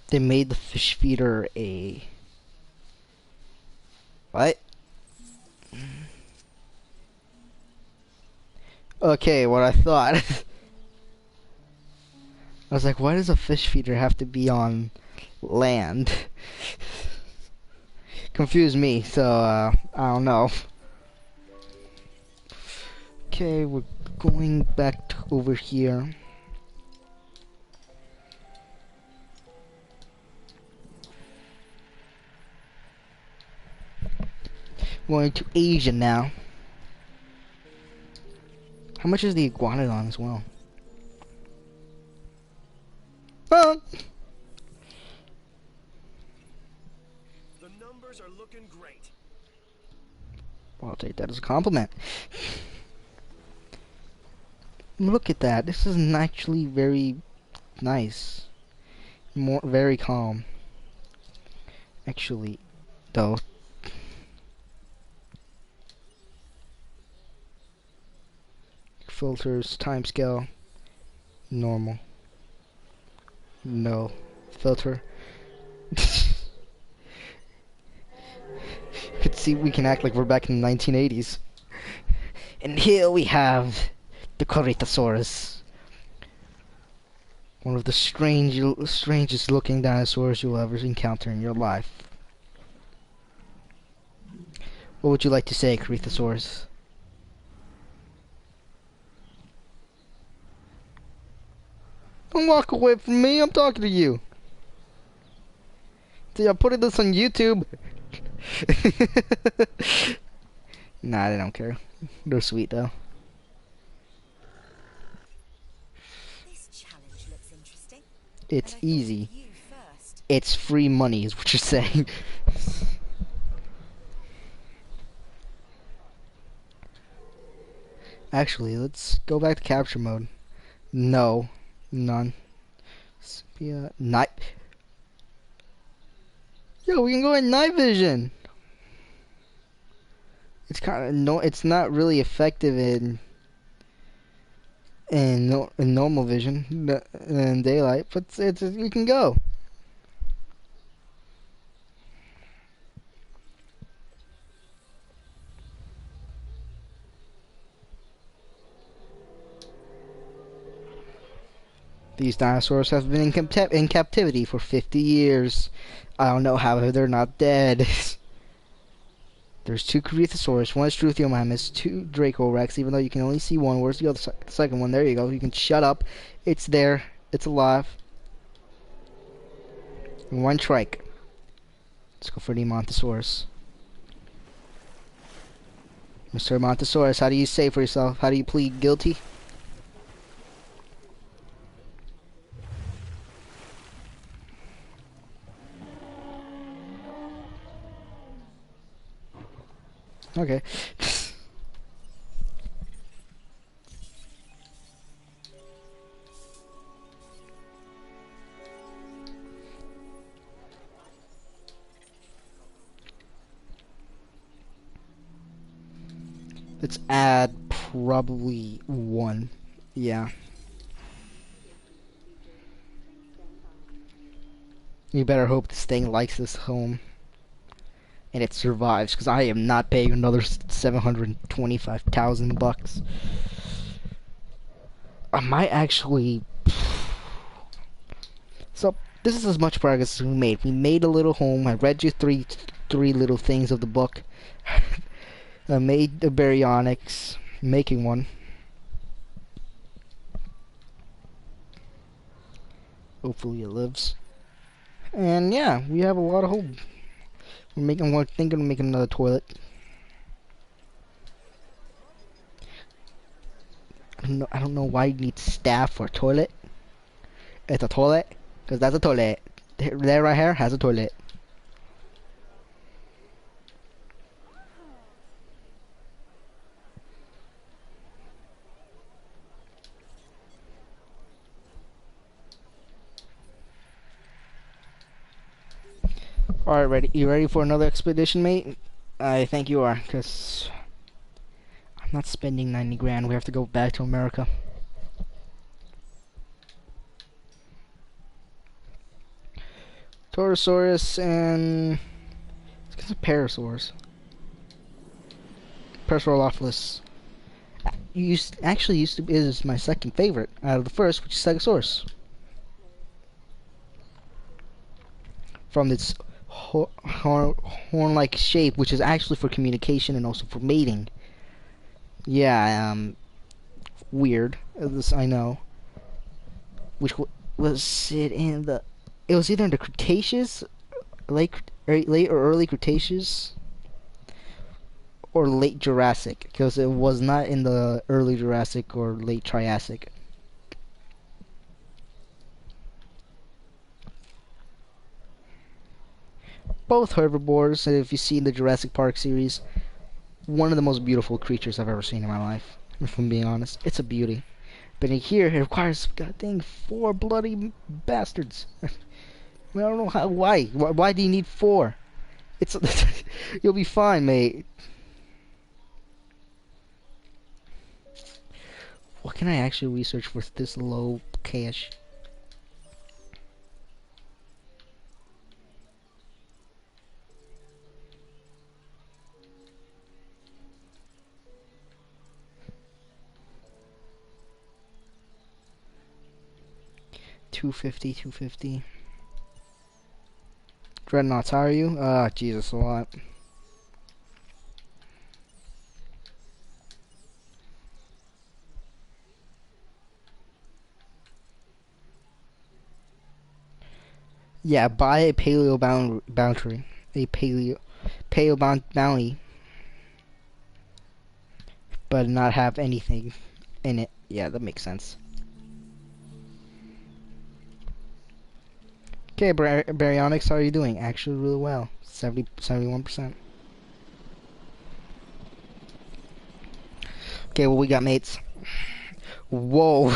They made the fish feeder a... What? Okay, what I thought. I was like, why does a fish feeder have to be on land? Confused me, so, I don't know. Okay, we're going back over here. Going to Asia now. How much is the iguanodon as well? The numbers are looking great. Well, I'll take that as a compliment. Look at that. This is actually very nice. Very calm. Actually, though. Filters, timescale, normal. No. Filter. You could see we can act like we're back in the 1980s. And here we have the Corythosaurus. One of the strangest looking dinosaurs you'll ever encounter in your life. What would you like to say, Corythosaurus? Don't walk away from me, I'm talking to you. See, I'm putting this on YouTube. Nah, they don't care. They're sweet though. This challenge looks interesting. It's And I thought of easy. you first. It's free money is what you're saying. Actually, let's go back to capture mode. No. None. Sepia. Night. Yo, we can go in night vision. It's kind of no. It's not really effective in normal vision, in daylight, but it's we can go. These dinosaurs have been in captivity for 50 years. I don't know how they're not dead. There's 2 Corythosaurus, 1 is Struthiomimus, 2 Dracorex, even though you can only see 1. Where's the other second one? There you go. You can shut up. It's there. It's alive. And 1 Trike. Let's go for the Montosaurus. Mr. Montosaurus, how do you say for yourself? How do you plead guilty? Okay. Let's add probably 1. Yeah. You better hope this thing likes this home. And it survives, because I am not paying another 725,000 bucks. I might actually... So, this is as much progress as we made. We made a little home. I read you 3 three little things of the book. I made the baryonyx, making one. Hopefully it lives. And yeah, we have a lot of hope. We're thinking of making another toilet. I don't know why you need staff for a toilet. It's a toilet, because that's a toilet. There right here has a toilet. Alright, ready? You ready for another expedition, mate? I think you are, because I'm not spending 90 grand. We have to go back to America. Torosaurus and... let's get some Parasaurs. Parasaurolophus. Actually used to be is my second favorite out of the first, which is Stegosaurus. From its horn-like shape, which is actually for communication and also for mating. Yeah, weird. This I know. Which was it in the? It was either in the Cretaceous, late or early Cretaceous, or late Jurassic, because it was not in the early Jurassic or late Triassic. Both herbivores, and if you see in the Jurassic Park series, one of the most beautiful creatures I've ever seen in my life. If I'm being honest, it's a beauty. But in here, it requires goddamn 4 bloody bastards. I don't know how. Why do you need 4? It's you'll be fine, mate. What can I actually research with this low cash? $250. Dreadnoughts, how are you? Ah, Jesus, a lot. Yeah, buy a boundary. A bounty. But not have anything in it. Yeah, that makes sense. Okay, Baryonyx, how are you doing? Actually, really well. 71%. Okay, what we got, mates? Whoa.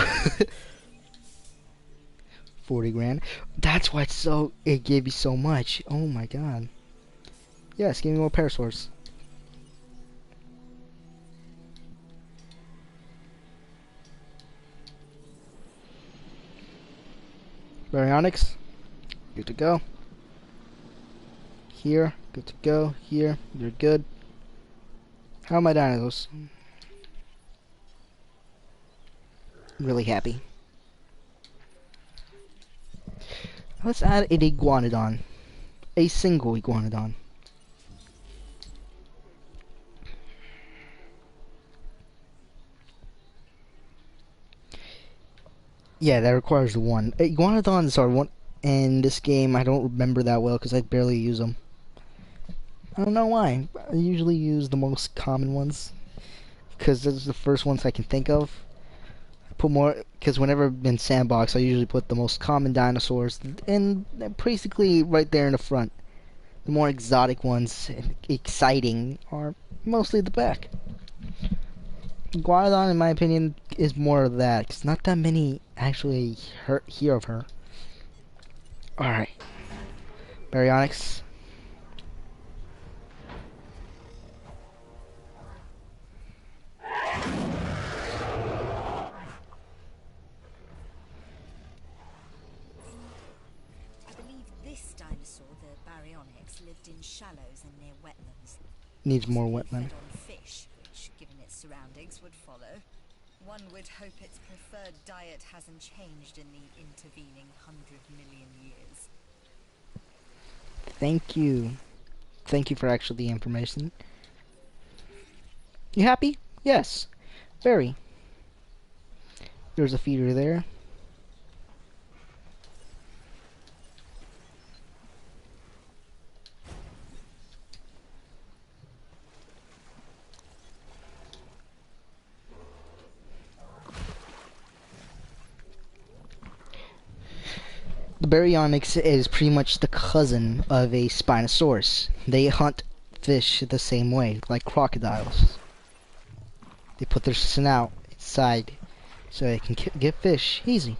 40 grand. That's why it gave you so much. Oh my god. Yes, give me more parasaurs. Baryonyx, good to go. Here, good to go. Here, you're good. How are my dinosaurs? Really happy. Let's add an iguanodon. A single iguanodon. Yeah, that requires one. Iguanodons are one in this game. I don't remember that well because I barely use them. I don't know why. I usually use the most common ones because those are the first ones I can think of. Put more because whenever in sandbox, I usually put the most common dinosaurs and basically right there in the front. The more exotic ones and exciting are mostly the back. Guardon, in my opinion, is more of that, because not that many actually hear of her. Alright. Baryonyx. I believe this dinosaur, the baryonyx, lived in shallows and near wetlands. Needs more Possibly wetland. fed on fish, which, given its surroundings, would follow. One would hope its preferred diet hasn't changed in the intervening 100 million years. Thank you. Thank you for actually the information. You happy? Yes. Very. There's a feeder there. The baryonyx is pretty much the cousin of a spinosaurus. They hunt fish the same way, like crocodiles. They put their snout inside so they can get fish easy.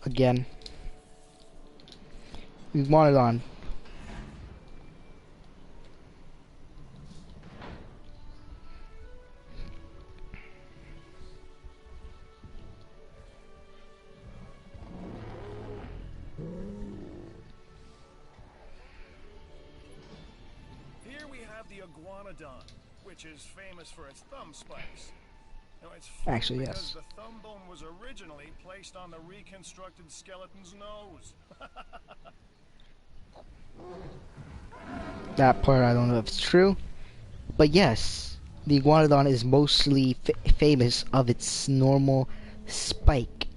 Again, we want it on. Here we have the iguanodon, which is famous for its thumb spikes. Now, it's Actually, because yes. the thumb bone was originally placed on the reconstructed skeleton's nose. That part I don't know if it's true, but yes, the iguanodon is mostly famous of its normal spiky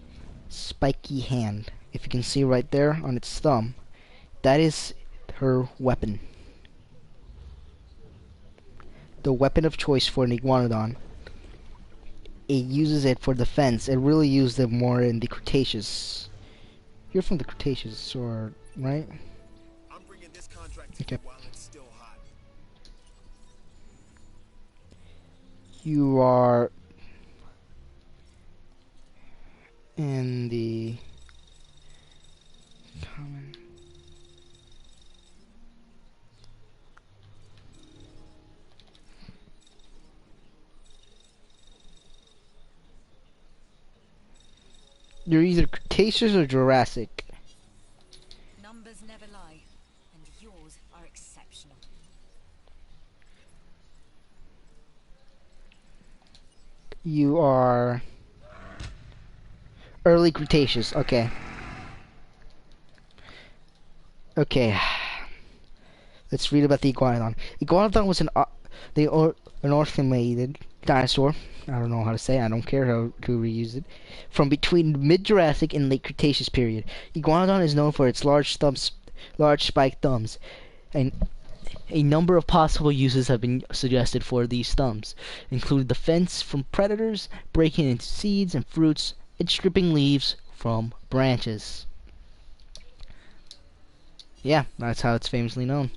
hand. If you can see right there on its thumb, that is her weapon. The weapon of choice for an iguanodon. It uses it for defense. It really used it more in the Cretaceous. You're from the Cretaceous, or right? I'm bringing this contract to Okay. you while it's still hot. You are in the common. You're either Cretaceous or Jurassic. Numbers never lie, and yours are exceptional. You are early Cretaceous. Okay. Okay. Let's read about the iguanodon. Iguanodon was an ornithomid dinosaur. I don't know how to say it. I don't care how to reuse it. From between mid-Jurassic and late Cretaceous period. Iguanodon is known for its large spiked thumbs, and a number of possible uses have been suggested for these thumbs, including defense from predators, breaking into seeds and fruits, and stripping leaves from branches. Yeah, that's how it's famously known.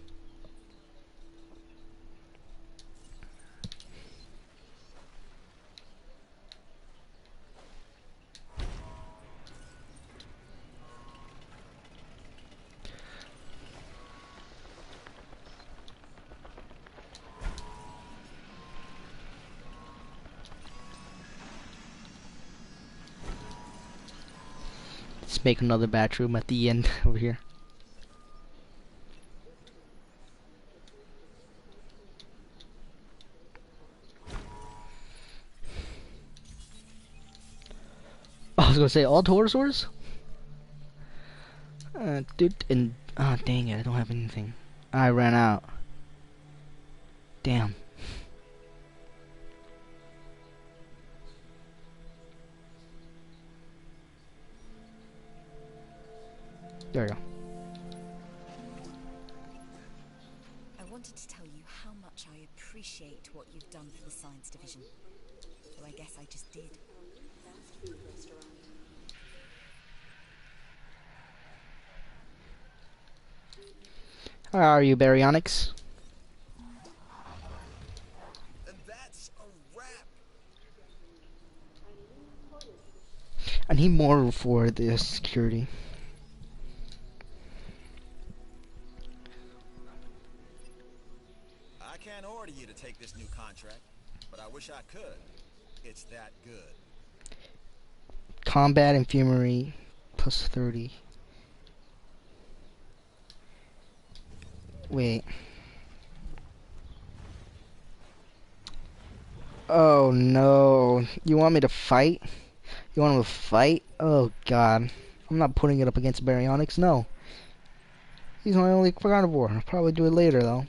Let's make another bathroom at the end over here. I was gonna say all pterosaurs? Dude, and dang it, I don't have anything. I ran out. Damn. There we go. I wanted to tell you how much I appreciate what you've done for the science division. So I guess I just did. How are you, baryonyx? And that's a wrap. I need more for the security. I can't order you to take this new contract, but I wish I could. It's that good. Combat infirmary plus 30. Wait. Oh no. You want me to fight? You want him to fight? Oh god. I'm not putting it up against baryonyx, no. He's my only carnivore. I'll probably do it later though.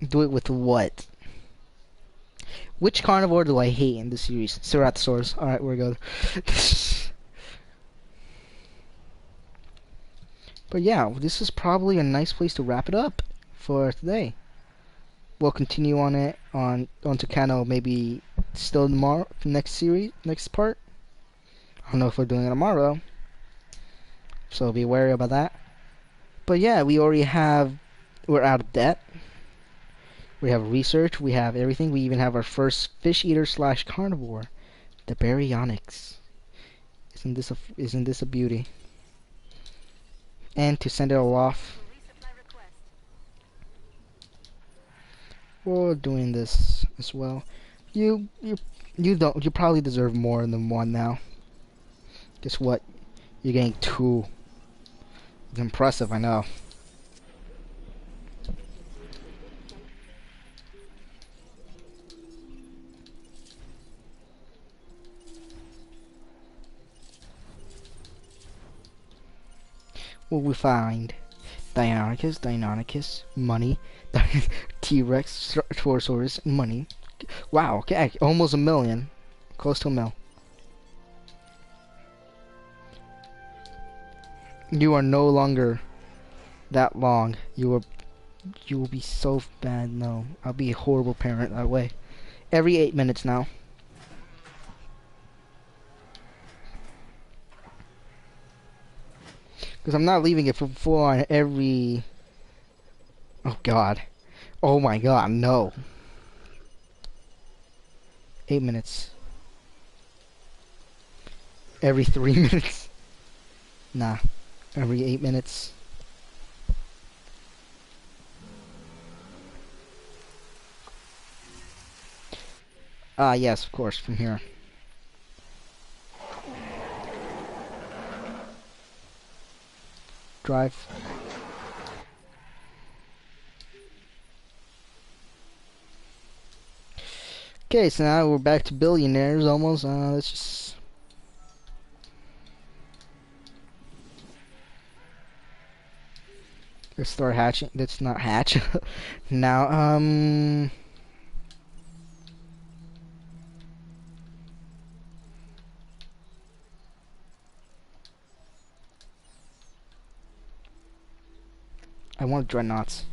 Do it with what? Which carnivore do I hate in this series? Ceratosaurus. Alright, we're good. But yeah, this is probably a nice place to wrap it up for today. We'll continue on it on Tucano maybe still tomorrow, next series, next part. I don't know if we're doing it tomorrow though, so be wary about that. But yeah, we're out of debt. We have research, we have everything. We even have our first fish eater / carnivore, the baryonyx. Isn't this a beauty? And to send it all off, we're doing this as well. You probably deserve more than one now. Guess what? You're getting 2. It's impressive, I know. What we find? Deinonychus, money, T-Rex, Torosaurus, money. Wow, okay, almost 1 million. Close to 1 mil. You are no longer that long. You will be so bad. No, I'll be a horrible parent that way. Every 8 minutes now. Because I'm not leaving it for full on every... Oh god. Oh my god, no. 8 minutes. Every 3 minutes. Nah. Every 8 minutes. Yes, of course, from here. Drive. Okay, so now we're back to billionaires almost. Let's just... Let's start hatching. Let's not hatch. Now, I want dreadnoughts.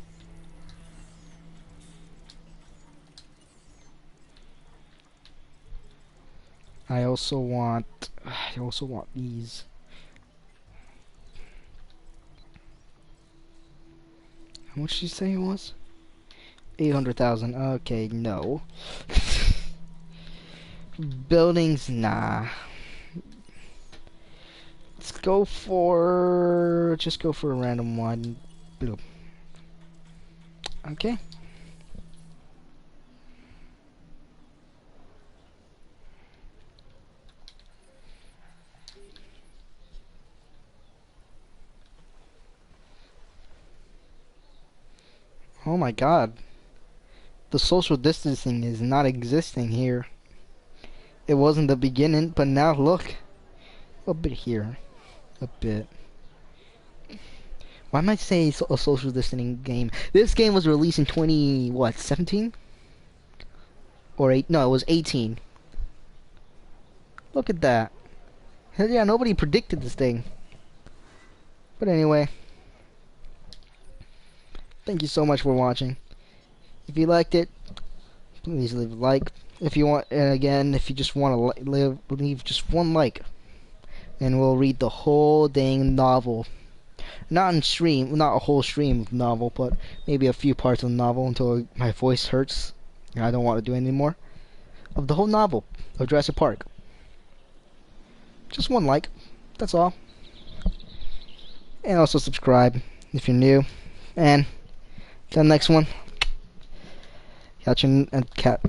I also want these. How much did you say it was? 800,000. Okay, no. Buildings, nah. Just go for a random one. Bloop. Okay. Oh my god. The social distancing is not existing here. It wasn't the beginning, but now look. A bit here. A bit. Why am I saying a social distancing game? This game was released in 17? Or 8? No, it was 18. Look at that. Hell yeah, nobody predicted this thing. But anyway. Thank you so much for watching. If you liked it, please leave a like. If you want, and again, if you just want to leave just one like, and we'll read the whole dang novel. Not a whole stream of novel, but maybe a few parts of the novel until my voice hurts and I don't want to do it anymore. Of the whole novel of Jurassic Park. Just one like, that's all. And also subscribe if you're new. And the next one, catch you and cat.